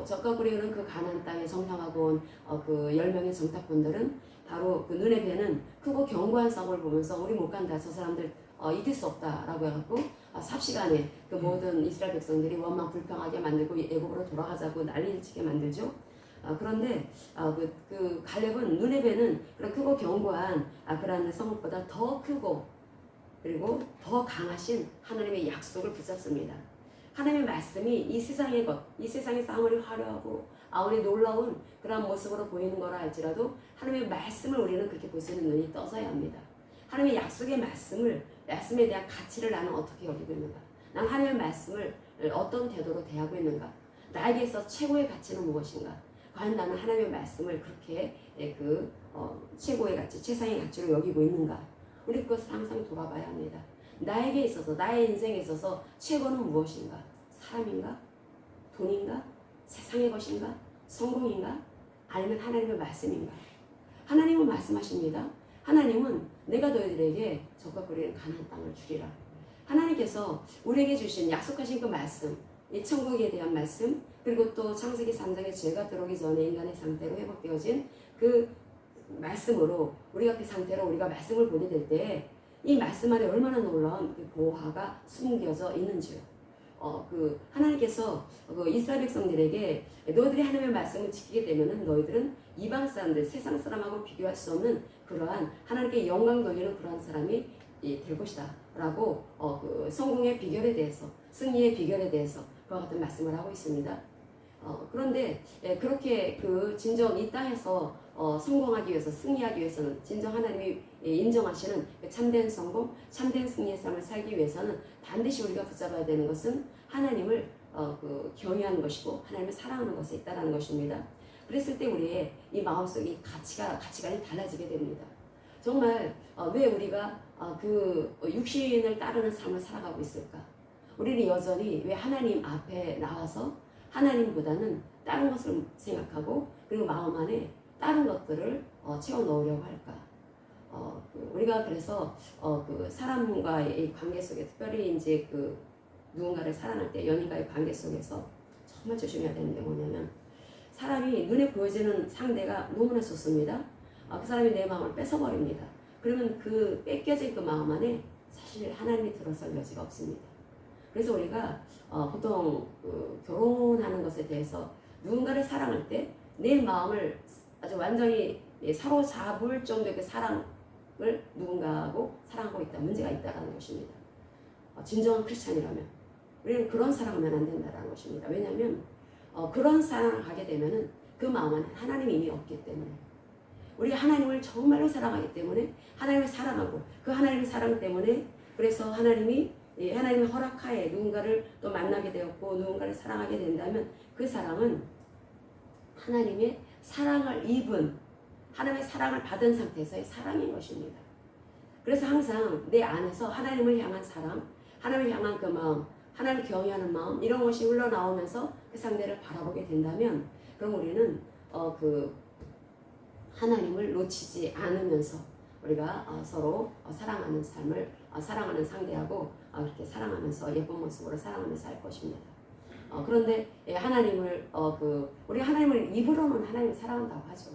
적가구리는 그 가나안 땅에 정탐하고 온 그 10명의 정탐꾼들은 바로 그 눈에 뵈는 크고 견고한 성을 보면서 우리 못 간다, 저 사람들 이길 수 없다라고 해갖고 삽시간에 그 모든 이스라엘 백성들이 원망 불평하게 만들고 애굽으로 돌아가자고 난리를 치게 만들죠. 그런데 그 갈렙은 눈에 뵈는 그런 크고 견고한 그런 성읍보다 더 크고 그리고 더 강하신 하나님의 약속을 붙잡습니다. 하나님의 말씀이 이 세상의 것, 이 세상에서 아무리 화려하고 아무리 놀라운 그런 모습으로 보이는 거라 할지라도 하나님의 말씀을 우리는 그렇게 볼 수 있는 눈이 떠서야 합니다. 하나님의 약속의 말씀에 대한 가치를 나는 어떻게 여기고 있는가? 난 하나님의 말씀을 어떤 태도로 대하고 있는가? 나에게 있어 최고의 가치는 무엇인가? 과연 나는 하나님의 말씀을 그렇게 최고의 가치, 최상의 가치로 여기고 있는가? 우리 그것을 항상 돌아봐야 합니다. 나에게 있어서, 나의 인생에 있어서 최고는 무엇인가? 사람인가? 돈인가? 세상의 것인가? 성공인가? 아니면 하나님의 말씀인가? 하나님은 말씀하십니다. 하나님은 내가 너희들에게 적과 거리는 가나안 땅을 주리라. 하나님께서 우리에게 주신 약속하신 그 말씀, 이 천국에 대한 말씀, 그리고 또 창세기 3장에 죄가 들어오기 전에 인간의 상태로 회복되어진 그 말씀으로 우리가 그 상태로 우리가 말씀을 보게 될 때 이 말씀 안에 얼마나 놀라운 그 보화가 숨겨져 있는지요. 하나님께서 이스라엘 백성들에게 너희들이 하나님의 말씀을 지키게 되면은 너희들은 이방 사람들, 세상 사람하고 비교할 수 없는 그러한 하나님께 영광 돌리는 그러한 사람이 될 것이다 라고 성공의 비결에 대해서, 승리의 비결에 대해서 그와 같은 말씀을 하고 있습니다. 그런데 그렇게 진정 이 땅에서 성공하기 위해서, 승리하기 위해서는 진정 하나님이 인정하시는 참된 성공, 참된 승리의 삶을 살기 위해서는 반드시 우리가 붙잡아야 되는 것은 하나님을 경외하는 것이고 하나님을 사랑하는 것에 있다는 것입니다. 그랬을 때 우리의 이 마음속의 가치관이 달라지게 됩니다. 정말 왜 우리가 육신을 따르는 삶을 살아가고 있을까? 우리는 여전히 왜 하나님 앞에 나와서 하나님보다는 다른 것을 생각하고 그리고 마음 안에 다른 것들을 채워 넣으려고 할까? 우리가 그래서 사람과의 관계 속에 특별히 이제 누군가를 사랑할 때 연인과의 관계 속에서 정말 조심해야 되는 게 뭐냐면 사람이 눈에 보여지는 상대가 너무나 좋습니다. 그 사람이 내 마음을 뺏어버립니다. 그러면 그 뺏겨진 그 마음 안에 사실 하나님이 들어설 여지가 없습니다. 그래서 우리가 보통 결혼하는 것에 대해서 누군가를 사랑할 때 내 마음을 아주 완전히 사로잡을 정도의 그 사랑을 누군가하고 사랑하고 있다, 문제가 있다는 것입니다. 진정한 크리스찬이라면 우리는 그런 사랑하면 안 된다는 것입니다. 왜냐하면 그런 사랑을 하게 되면은 그 마음 안에 하나님이 이미 없기 때문에 우리가 하나님을 정말로 사랑하기 때문에 하나님을 사랑하고 그 하나님의 사랑 때문에 그래서 하나님이 이 하나님의 허락하에 누군가를 또 만나게 되었고 누군가를 사랑하게 된다면 그 사랑은 하나님의 사랑을 입은 하나님의 사랑을 받은 상태에서의 사랑인 것입니다. 그래서 항상 내 안에서 하나님을 향한 사랑, 하나님을 향한 그 마음, 하나님을 경외하는 마음 이런 것이 흘러나오면서 그 상대를 바라보게 된다면 그럼 우리는 그 하나님을 놓치지 않으면서 우리가 서로 사랑하는 삶을 사랑하는 상대하고 이렇게 사랑하면서 예쁜 모습으로 사랑하면서 살 것입니다. 그런데 하나님을 우리 하나님을 입으로는 하나님을 사랑한다고 하죠.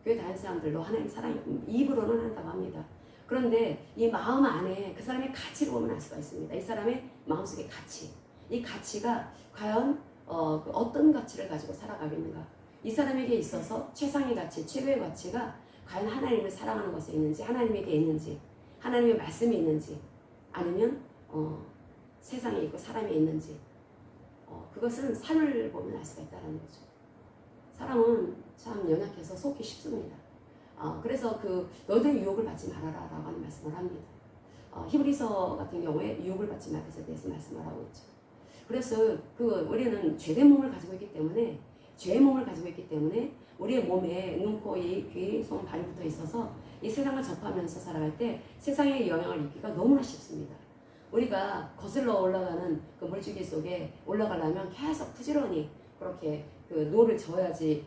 교회 다니는 사람들도 하나님 사랑 입으로는 한다고 합니다. 그런데 이 마음 안에 그 사람의 가치를 보면 알 수가 있습니다. 이 사람의 마음속의 가치, 이 가치가 과연 어떤 가치를 가지고 살아가겠는가? 이 사람에게 있어서 최상의 가치, 최고의 가치가 과연 하나님을 사랑하는 것에 있는지, 하나님에게 있는지, 하나님의 말씀이 있는지, 아니면 세상에 있고 사람에 있는지, 그것은 삶을 보면 알 수가 있다는 거죠. 사람은 참 연약해서 속기 쉽습니다. 그래서 너희들 유혹을 받지 말아라 라고 하는 말씀을 합니다. 히브리서 같은 경우에 유혹을 받지 말 것에 대해서 말씀을 하고 있죠. 그래서 우리는 죄된 몸을 가지고 있기 때문에 죄의 몸을 가지고 있기 때문에 우리의 몸에 눈, 코, 입, 귀, 손, 발이 붙어 있어서 이 세상을 접하면서 살아갈 때 세상의 영향을 입기가 너무나 쉽습니다. 우리가 거슬러 올라가는 그 물줄기 속에 올라가려면 계속 부지런히 그렇게 노를 저어야지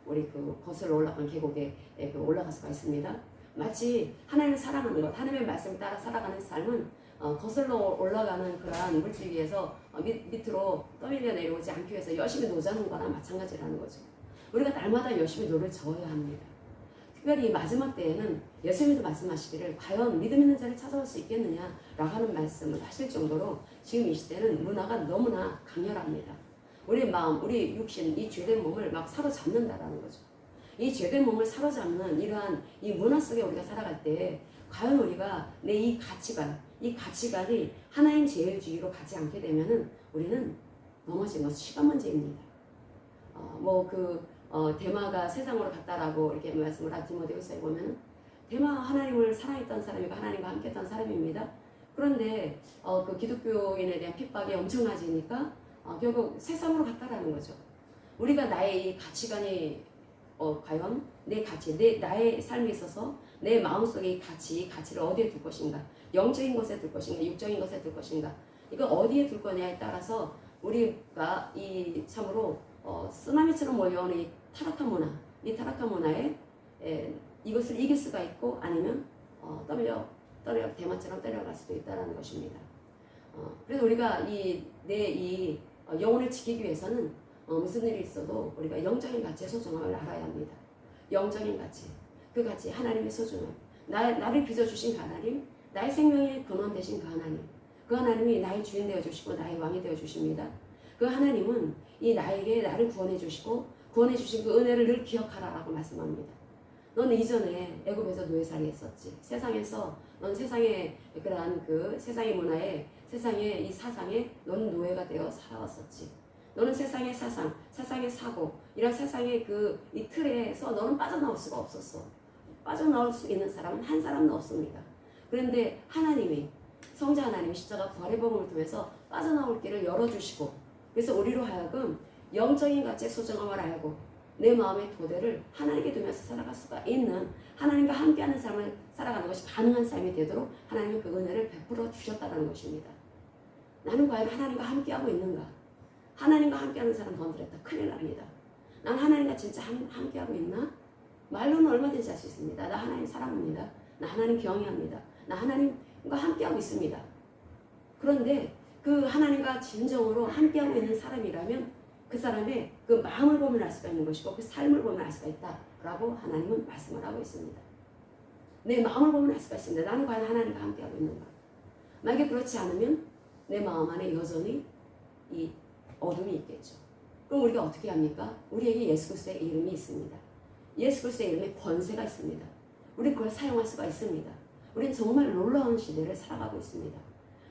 우리 거슬러 올라간 계곡에 올라갈 수가 있습니다. 마치 하나님을 사랑하는 것, 하나님의 말씀을 따라 살아가는 삶은 거슬러 올라가는 그러한 물줄기에서 밑으로 떠밀려 내려오지 않기 위해서 열심히 노자는 거나 마찬가지라는 거죠. 우리가 날마다 열심히 노를 저어야 합니다. 특별히 마지막 때에는 예수님도 말씀하시기를 과연 믿음 있는 자를 찾아올 수 있겠느냐라고 하는 말씀을 하실 정도로 지금 이 시대는 문화가 너무나 강렬합니다. 우리 마음, 우리 육신, 이 죄된 몸을 막 사로잡는다라는 거죠. 이 죄된 몸을 사로잡는 이러한 이 문화 속에 우리가 살아갈 때 과연 우리가 내 이 가치관이 하나님 제일주의로 가지 않게 되면은 우리는 넘어지는 것은 시간 문제입니다. 데마가 세상으로 갔다라고 이렇게 말씀을 한 디모데후서에 보면 데마 하나님을 사랑했던 사람이고 하나님과 함께했던 사람입니다. 그런데 그 기독교인에 대한 핍박이 엄청나지니까 결국 세상으로 갔다라는 거죠. 우리가 나의 이 가치관이 과연 내 가치, 나의 삶에 있어서 내 마음속에 이 가치를 어디에 둘 것인가? 영적인 것에 둘 것인가? 육적인 것에 둘 것인가? 이거 어디에 둘 거냐에 따라서 우리가 이 참으로 쓰나미처럼 몰려오는 이 타락한 문화에 이것을 이길 수가 있고 아니면 대마처럼 떨려갈 수도 있다는 것입니다. 그래서 우리가 내 영혼을 지키기 위해서는 무슨 일이 있어도 우리가 영적인 가치의 소중함을 알아야 합니다. 영적인 가치, 그 가치, 하나님의 소중함, 나를 빚어주신 그 하나님, 나의 생명의 근원 되신 그 하나님이 나의 주인 되어주시고 나의 왕이 되어주십니다. 그 하나님은 나에게 나를 구원해 주시고 구원해 주신 그 은혜를 늘 기억하라라고 말씀합니다. 너는 이전에 애굽에서 노예살이 했었지. 세상에서 넌 세상의 그러한 세상의 문화에 세상의 이 사상에 너는 노예가 되어 살아왔었지. 너는 세상의 사상, 세상의 사고, 이런 세상의 이 틀에서 너는 빠져나올 수가 없었어. 빠져나올 수 있는 사람은 한 사람도 없습니다. 그런데 성자 하나님이 십자가 부활의 복음을 통해서 빠져나올 길을 열어주시고, 그래서 우리로 하여금 영적인 가치의 소중함을 알고 내 마음의 토대를 하나님께 두면서 살아갈 수가 있는, 하나님과 함께하는 삶을 살아가는 것이 가능한 삶이 되도록 하나님은 그 은혜를 베풀어 주셨다는 것입니다. 나는 과연 하나님과 함께하고 있는가? 하나님과 함께하는 사람 건드렸다 큰일 납니다. 난 하나님과 진짜 함께하고 있나? 말로는 얼마든지 할 수 있습니다. 나 하나님 사랑합니다. 나 하나님 경외합니다. 나 하나님과 함께하고 있습니다. 그런데 그 하나님과 진정으로 함께하고 있는 사람이라면 그 사람의 그 마음을 보면 알 수가 있는 것이고 그 삶을 보면 알 수가 있다라고 하나님은 말씀을 하고 있습니다. 내 마음을 보면 알 수가 있습니다. 나는 과연 하나님과 함께하고 있는가? 만약에 그렇지 않으면 내 마음 안에 여전히 이 어둠이 있겠죠. 그럼 우리가 어떻게 합니까? 우리에게 예수 그리스도의 이름이 있습니다. 예수 그리스도의 이름에 권세가 있습니다. 우리는 그걸 사용할 수가 있습니다. 우리는 정말 놀라운 시대를 살아가고 있습니다.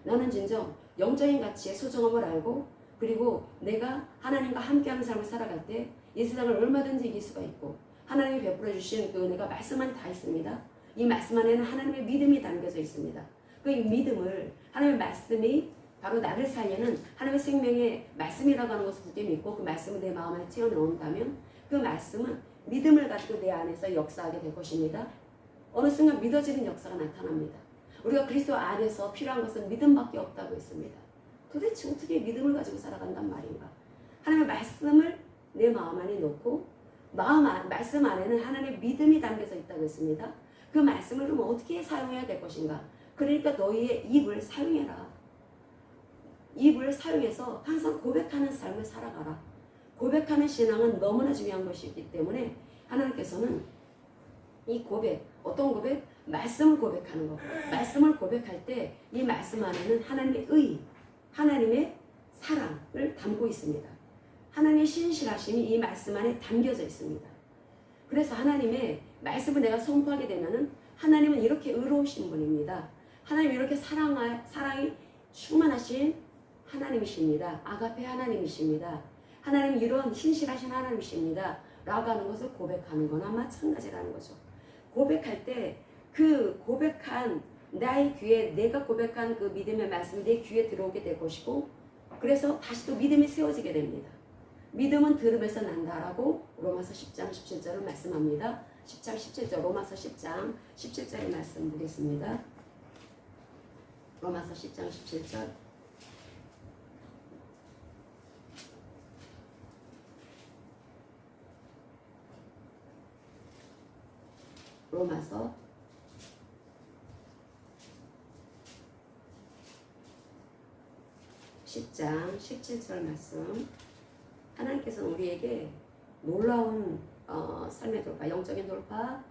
나는 진정 영적인 가치의 소중함을 알고 그리고 내가 하나님과 함께하는 삶을 살아갈 때 이 세상을 얼마든지 이길 수가 있고 하나님이 베풀어 주신 그 은혜가 말씀 안에 다 있습니다. 이 말씀 안에는 하나님의 믿음이 담겨져 있습니다. 그 믿음을 하나님의 말씀이 바로 나를 살려는 하나님의 생명의 말씀이라고 하는 것을 굳게 믿고 그 말씀을 내 마음 안에 채워넣는다면 그 말씀은 믿음을 가지고 내 안에서 역사하게 될 것입니다. 어느 순간 믿어지는 역사가 나타납니다. 우리가 그리스도 안에서 필요한 것은 믿음밖에 없다고 했습니다. 도대체 어떻게 믿음을 가지고 살아간단 말인가? 하나님의 말씀을 내 마음 안에 놓고 말씀 안에는 하나님의 믿음이 담겨져 있다고 했습니다. 그 말씀을 그럼 어떻게 사용해야 될 것인가? 그러니까 너희의 입을 사용해라. 입을 사용해서 항상 고백하는 삶을 살아가라. 고백하는 신앙은 너무나 중요한 것이기 때문에 하나님께서는 이 고백, 어떤 고백? 말씀을 고백하는 것. 말씀을 고백할 때 이 말씀 안에는 하나님의 의, 하나님의 사랑을 담고 있습니다. 하나님의 신실하심이 이 말씀 안에 담겨져 있습니다. 그래서 하나님의 말씀을 내가 선포하게 되면은 하나님은 이렇게 의로우신 분입니다. 하나님 이렇게 사랑이 충만하신 하나님이십니다. 아가페 하나님이십니다. 하나님 이런 신실하신 하나님이십니다. 라고 하는 것을 고백하는 거나 마찬가지라는 거죠. 고백할 때 그 고백한 나의 귀에 내가 고백한 그 믿음의 말씀이 내 귀에 들어오게 될 것이고 그래서 다시 또 믿음이 세워지게 됩니다. 믿음은 들음에서 난다라고 로마서 10장 17절을 말씀합니다. 10장 17절 로마서 10장 17절의 말씀 보겠습니다. 로마서 10장 17절 로마서 10장 17절 말씀 하나님께서는 우리에게 놀라운 삶의 돌파, 영적인 돌파,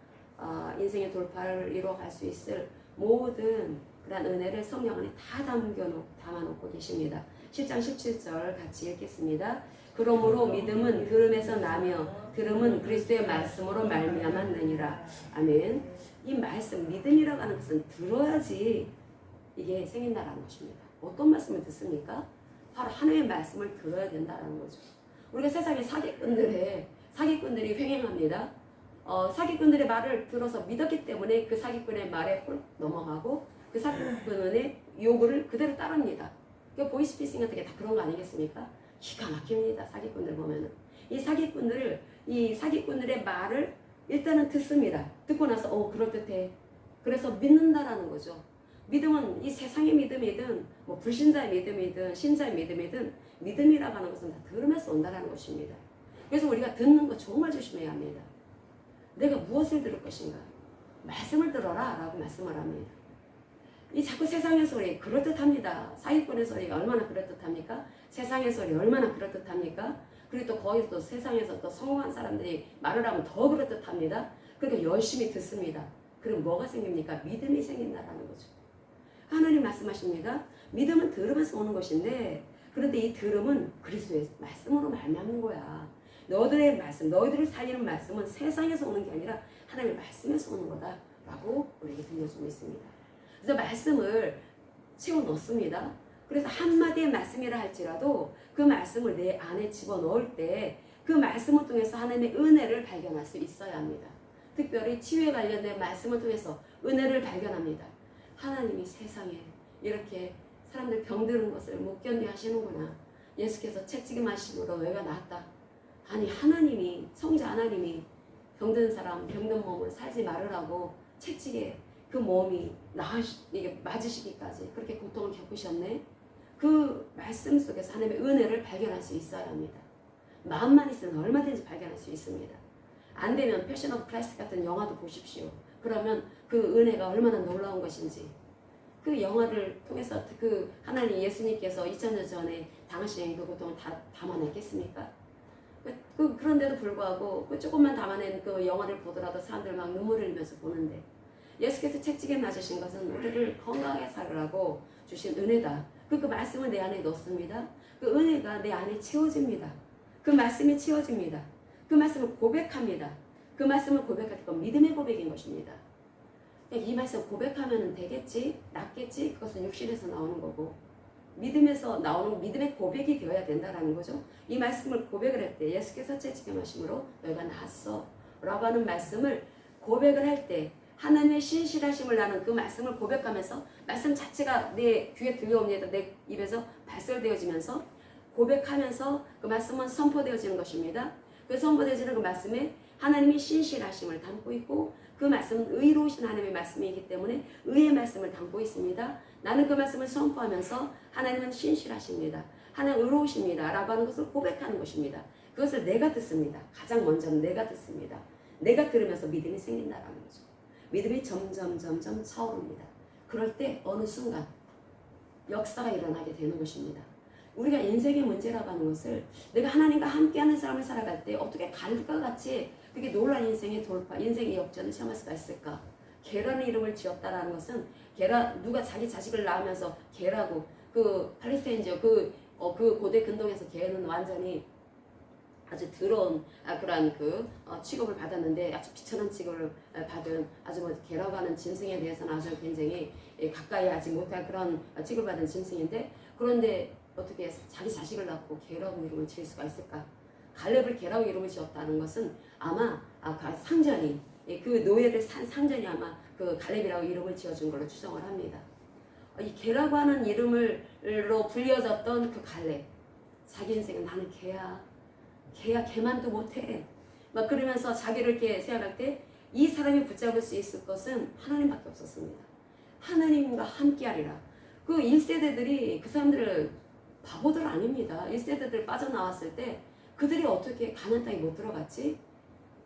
인생의 돌파를 이루어갈 수 있을 모든 그런 은혜를 성령 안에 다 담아놓고 계십니다. 10장 17절 같이 읽겠습니다. 그러므로 믿음은 들음에서 나며 들음은 그리스도의 말씀으로 말미암았느니라. 아멘. 이 말씀, 믿음이라고 하는 것은 들어야지 이게 생긴다라는 것입니다. 어떤 말씀을 듣습니까? 바로 하나님의 말씀을 들어야 된다는 거죠. 우리가 세상에 사기꾼들이 횡행합니다. 사기꾼들의 말을 들어서 믿었기 때문에 그 사기꾼의 말에 홀 넘어가고 그 사기꾼의 요구를 그대로 따릅니다. 그 보이스피싱 같은 게 다 그런 거 아니겠습니까? 기가 막힙니다. 사기꾼들 보면은 이 사기꾼들의 말을 일단은 듣습니다. 듣고 나서 그럴듯해. 그래서 믿는다라는 거죠. 믿음은 이 세상의 믿음이든 뭐 불신자의 믿음이든 신자의 믿음이든 믿음이라고 하는 것은 다 들으면서 온다라는 것입니다. 그래서 우리가 듣는 거 정말 조심해야 합니다. 내가 무엇을 들을 것인가? 말씀을 들어라 라고 말씀을 합니다. 이 자꾸 세상의 소리 그럴듯합니다. 사기꾼의 소리 얼마나 그럴듯합니까? 세상의 소리 얼마나 그럴듯합니까? 그리고 또 거기서 또 세상에서 또 성공한 사람들이 말을 하면 더 그럴듯합니다. 그러니까 열심히 듣습니다. 그럼 뭐가 생깁니까? 믿음이 생긴다라는 거죠. 하나님 말씀하십니다. 믿음은 들으면서 오는 것인데 그런데 이 들음은 그리스도의 말씀으로 말미암는 거야. 너희들의 말씀, 너희들을 살리는 말씀은 세상에서 오는 게 아니라 하나님의 말씀에서 오는 거다라고 우리에게 들려주고 있습니다. 그래서 말씀을 채워 넣습니다. 그래서 한마디의 말씀이라 할지라도 그 말씀을 내 안에 집어넣을 때 그 말씀을 통해서 하나님의 은혜를 발견할 수 있어야 합니다. 특별히 치유에 관련된 말씀을 통해서 은혜를 발견합니다. 하나님이 세상에 이렇게 사람들 병드는 것을 못 견뎌 하시는구나. 예수께서 채찍임하심으로 너희가 낫다. 아니 하나님이 성자 하나님이 병든 사람 병든 몸을 살지 말으라고 채찍에 그 몸이 이게 맞으시기까지 그렇게 고통을 겪으셨네. 그 말씀 속에서 하나님의 은혜를 발견할 수 있어야 합니다. 마음만 있으면 얼마든지 발견할 수 있습니다. 안 되면 패션 오브 크라이스트 같은 영화도 보십시오. 그러면 그 은혜가 얼마나 놀라운 것인지 그 영화를 통해서 그 하나님 예수님께서 2000년 전에 당하신 그 고통을 다 담아냈겠습니까? 그런데도 불구하고 그 조금만 담아낸 그 영화를 보더라도 사람들 막 눈물을 흘리면서 보는데 예수께서 채찍에 맞으신 것은 우리를 건강하게 살으라고 주신 은혜다. 그 말씀을 내 안에 넣습니다. 그 은혜가 내 안에 채워집니다. 그 말씀이 채워집니다. 그 말씀을 고백합니다. 그 말씀을 고백할 때 믿음의 고백인 것입니다. 이 말씀 고백하면 되겠지, 낫겠지, 그것은 육신에서 나오는 거고 믿음에서 나오는 믿음의 고백이 되어야 된다는 거죠. 이 말씀을 고백을 할 때 예수께서 채찍에 마심으로 너희가 나았어 라고 하는 말씀을 고백을 할 때 하나님의 신실하심을 나는 그 말씀을 고백하면서 말씀 자체가 내 귀에 들려옵니다. 내 입에서 발설되어지면서 고백하면서 그 말씀은 선포되어지는 것입니다. 그 선포되어지는 그 말씀에 하나님의 신실하심을 담고 있고 그 말씀은 의로우신 하나님의 말씀이기 때문에 의의 말씀을 담고 있습니다. 나는 그 말씀을 선포하면서 하나님은 신실하십니다. 하나님 의로우십니다. 라고 하는 것을 고백하는 것입니다. 그것을 내가 듣습니다. 가장 먼저는 내가 듣습니다. 내가 들으면서 믿음이 생긴다라는 거죠. 믿음이 점점 차오릅니다. 그럴 때 어느 순간 역사가 일어나게 되는 것입니다. 우리가 인생의 문제라고 하는 것을 내가 하나님과 함께하는 삶을 살아갈 때 어떻게 갈과 같이 그게 놀란 인생의 돌파, 인생의 역전을 체험할 수가 있을까? 게라는 이름을 지었다라는 것은 게라 누가 자기 자식을 낳으면서 게라고 그 팔레스타인지요 그 고대 근동에서 게는 완전히 아주 더러운 그러한 취급을 받았는데 아주 비천한 취급을 받은 아주 게라고 하는 짐승에 대해서는 아주 굉장히 가까이 하지 못할 그런 취급을 받은 짐승인데 그런데 어떻게 자기 자식을 낳고 게라고 이름을 지을 수가 있을까? 갈렙을 게라고 이름을 지었다는 것은 아마 상전이 그 노예를 산 상전이 아마 그 갈렙이라고 이름을 지어준 걸로 추정을 합니다. 이 게라고 하는 이름으로 불려졌던 그 갈렙 자기 인생은 나는 개만도 못해 막 그러면서 자기를 이렇게 생각할 때 이 사람이 붙잡을 수 있을 것은 하나님밖에 없었습니다. 하나님과 함께하리라. 그 1세대들이 그 사람들을 바보들 아닙니다. 1세대들 빠져나왔을 때 그들이 어떻게 가나안 땅에 못 들어갔지?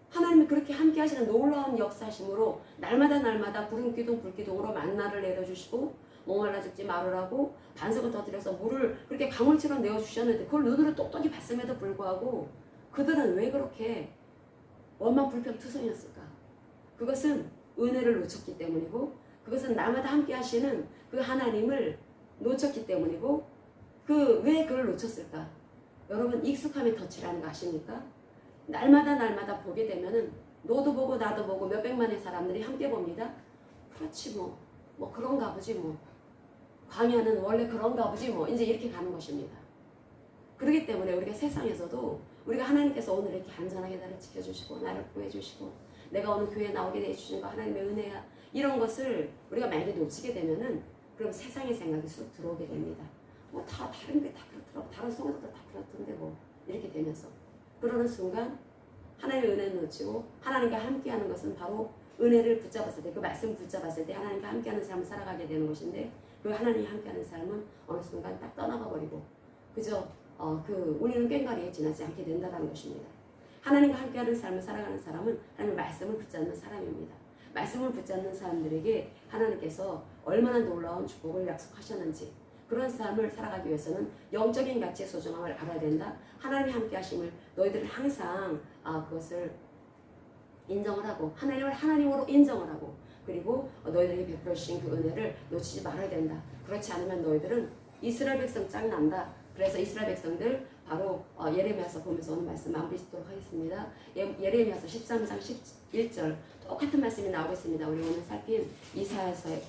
하나님이 그렇게 함께 하시는 놀라운 역사심으로 날마다 구름기둥 불기둥으로 만나를 내려주시고 목말라 죽지 말으라고 반석을 터뜨려서 물을 그렇게 강물처럼 내어주셨는데 그걸 눈으로 똑똑히 봤음에도 불구하고 그들은 왜 그렇게 원망불평투성이었을까? 그것은 은혜를 놓쳤기 때문이고 그것은 날마다 함께 하시는 그 하나님을 놓쳤기 때문이고 왜 그걸 놓쳤을까? 여러분 익숙함의 덫이라는 거 아십니까? 날마다 보게 되면은 너도 보고 나도 보고 몇백만의 사람들이 함께 봅니다. 그렇지 뭐 그런가 보지 뭐. 광야는 원래 그런가 보지 뭐. 이제 이렇게 가는 것입니다. 그렇기 때문에 우리가 세상에서도 우리가 하나님께서 오늘 이렇게 안전하게 나를 지켜주시고 나를 구해주시고 내가 오늘 교회에 나오게 해주신 거 하나님의 은혜야. 이런 것을 우리가 만약에 놓치게 되면은 그럼 세상의 생각이 쑥 들어오게 됩니다. 뭐 다 다른 게 다 그렇더라고. 다른 성도들 다 그렇던데 뭐. 이렇게 되면서. 그러는 순간 하나님의 은혜를 놓치고 하나님과 함께하는 것은 바로 은혜를 붙잡았을 때 그 말씀을 붙잡았을 때 하나님과 함께하는 삶을 살아가게 되는 것인데 그 하나님과 함께하는 삶은 어느 순간 딱 떠나가 버리고 그저 우리는 꽹과리에 지나지 않게 된다는 것입니다. 하나님과 함께하는 삶을 살아가는 사람은 하나님의 말씀을 붙잡는 사람입니다. 말씀을 붙잡는 사람들에게 하나님께서 얼마나 놀라운 축복을 약속하셨는지 그런 삶을 살아가기 위해서는 영적인 가치의 소중함을 알아야 된다. 하나님이 함께 하심을 너희들은 항상 그것을 인정을 하고 하나님을 하나님으로 인정을 하고 그리고 너희들에게 베풀어 주신 그 은혜를 놓치지 말아야 된다. 그렇지 않으면 너희들은 이스라엘 백성 짱난다. 그래서 이스라엘 백성들 바로 예레미야서 보면서 오늘 말씀 마무리 짓도록 하겠습니다. 예레미야서 13장 11절 똑같은 말씀이 나오고 있습니다. 우리 오늘 살핀 이사야서의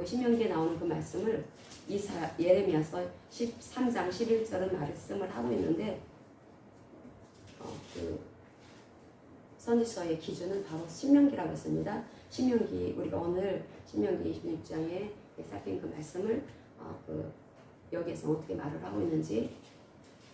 신명기에 나오는 그 말씀을 예레미야서 13장 11절은 말씀을 하고 있는데 선지서의 기준은 바로 신명기라고 했습니다. 신명기 우리가 오늘 신명기 26장에 살핀 그 말씀을 여기에서 어떻게 말을 하고 있는지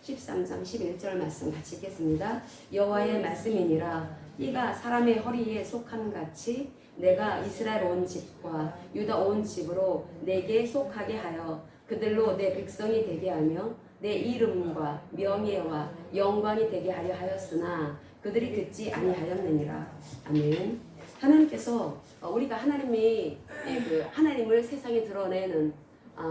13장 11절 말씀 같이 읽겠습니다. 여호와의 말씀이니라 이가 사람의 허리에 속한 같이 내가 이스라엘 온 집과 유다 온 집으로 내게 속하게 하여 그들로 내 백성이 되게 하며 내 이름과 명예와 영광이 되게 하려 하였으나 그들이 듣지 아니하였느니라. 아멘. 하나님께서 우리가 하나님을 세상에 드러내는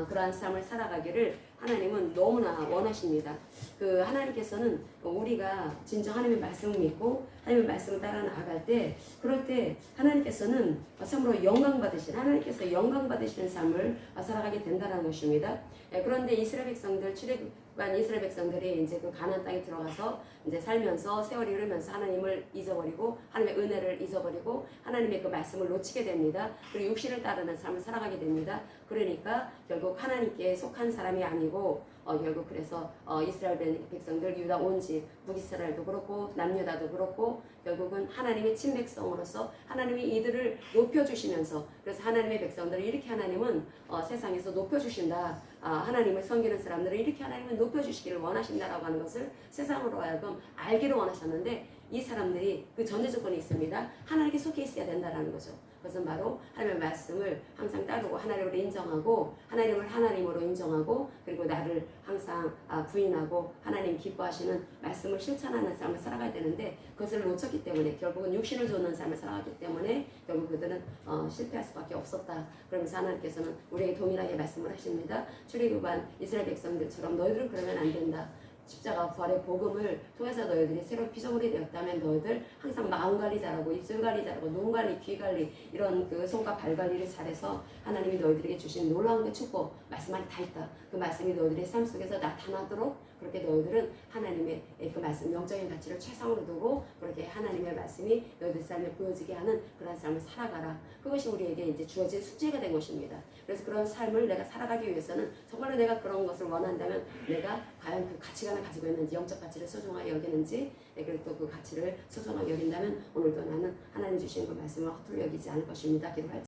그러한 삶을 살아가기를 하나님은 너무나 원하십니다. 하나님께서는 우리가 진정 하나님의 말씀을 믿고 하나님의 말씀을 따라 나아갈 때 그럴 때 하나님께서는 참으로 영광 받으시는 삶을 살아가게 된다는 것입니다. 그런데 이스라엘 백성들 출애굽한 이스라엘 백성들이 이제 그 가나안 땅에 들어가서 이제 살면서 세월이 흐르면서 하나님을 잊어버리고 하나님의 은혜를 잊어버리고 하나님의 그 말씀을 놓치게 됩니다. 그리고 육신을 따르는 삶을 살아가게 됩니다. 그러니까 결국 하나님께 속한 사람이 아니고 되고 결국 그래서 이스라엘 백성들 유다 온집 북이스라엘도 그렇고 남유다도 그렇고 결국은 하나님의 친백성으로서 하나님이 이들을 높여주시면서 그래서 하나님의 백성들을 이렇게 하나님은 세상에서 높여주신다. 하나님을 섬기는 사람들을 이렇게 하나님은 높여주시기를 원하신다라고 하는 것을 세상으로 하여금 알기를 원하셨는데 이 사람들이 그 전제 조건이 있습니다. 하나님께 속해 있어야 된다라는 거죠. 그것은 바로 하나님의 말씀을 항상 따르고 하나님을 인정하고 하나님을 하나님으로 인정하고 그리고 나를 항상 부인하고 하나님 기뻐하시는 말씀을 실천하는 삶을 살아가야 되는데 그것을 놓쳤기 때문에 결국은 육신을 좇는 삶을 살아갔기 때문에 결국 그들은 실패할 수밖에 없었다. 그러면서 하나님께서는 우리에게 동일하게 말씀을 하십니다. 출애굽한 이스라엘 백성들처럼 너희들은 그러면 안 된다. 십자가 부활의 복음을 통해서 너희들이 새로운 피조물이 되었다면 너희들 항상 마음 관리 잘하고 입술 관리 잘하고 눈 관리, 귀 관리 이런 그 손과 발 관리를 잘해서 하나님이 너희들에게 주신 놀라운 그 축복 말씀 안에 다 있다. 그 말씀이 너희들의 삶 속에서 나타나도록 그렇게 너희들은 하나님의 그 말씀 영적인 가치를 최상으로 두고 그렇게 하나님의 말씀이 너희들 삶에 보여지게 하는 그런 삶을 살아가라. 그것이 우리에게 이제 주어진 숙제가 된 것입니다. 그래서 그런 삶을 내가 살아가기 위해서는 정말로 내가 그런 것을 원한다면 내가 과연 그 가치관을 가지고 있는지 영적 가치를 소중하게 여기는지 그리고 또 그 가치를 소중하게 여긴다면 오늘도 나는 하나님 주신 그 말씀을 허투루 여기지 않을 것입니다. 기도할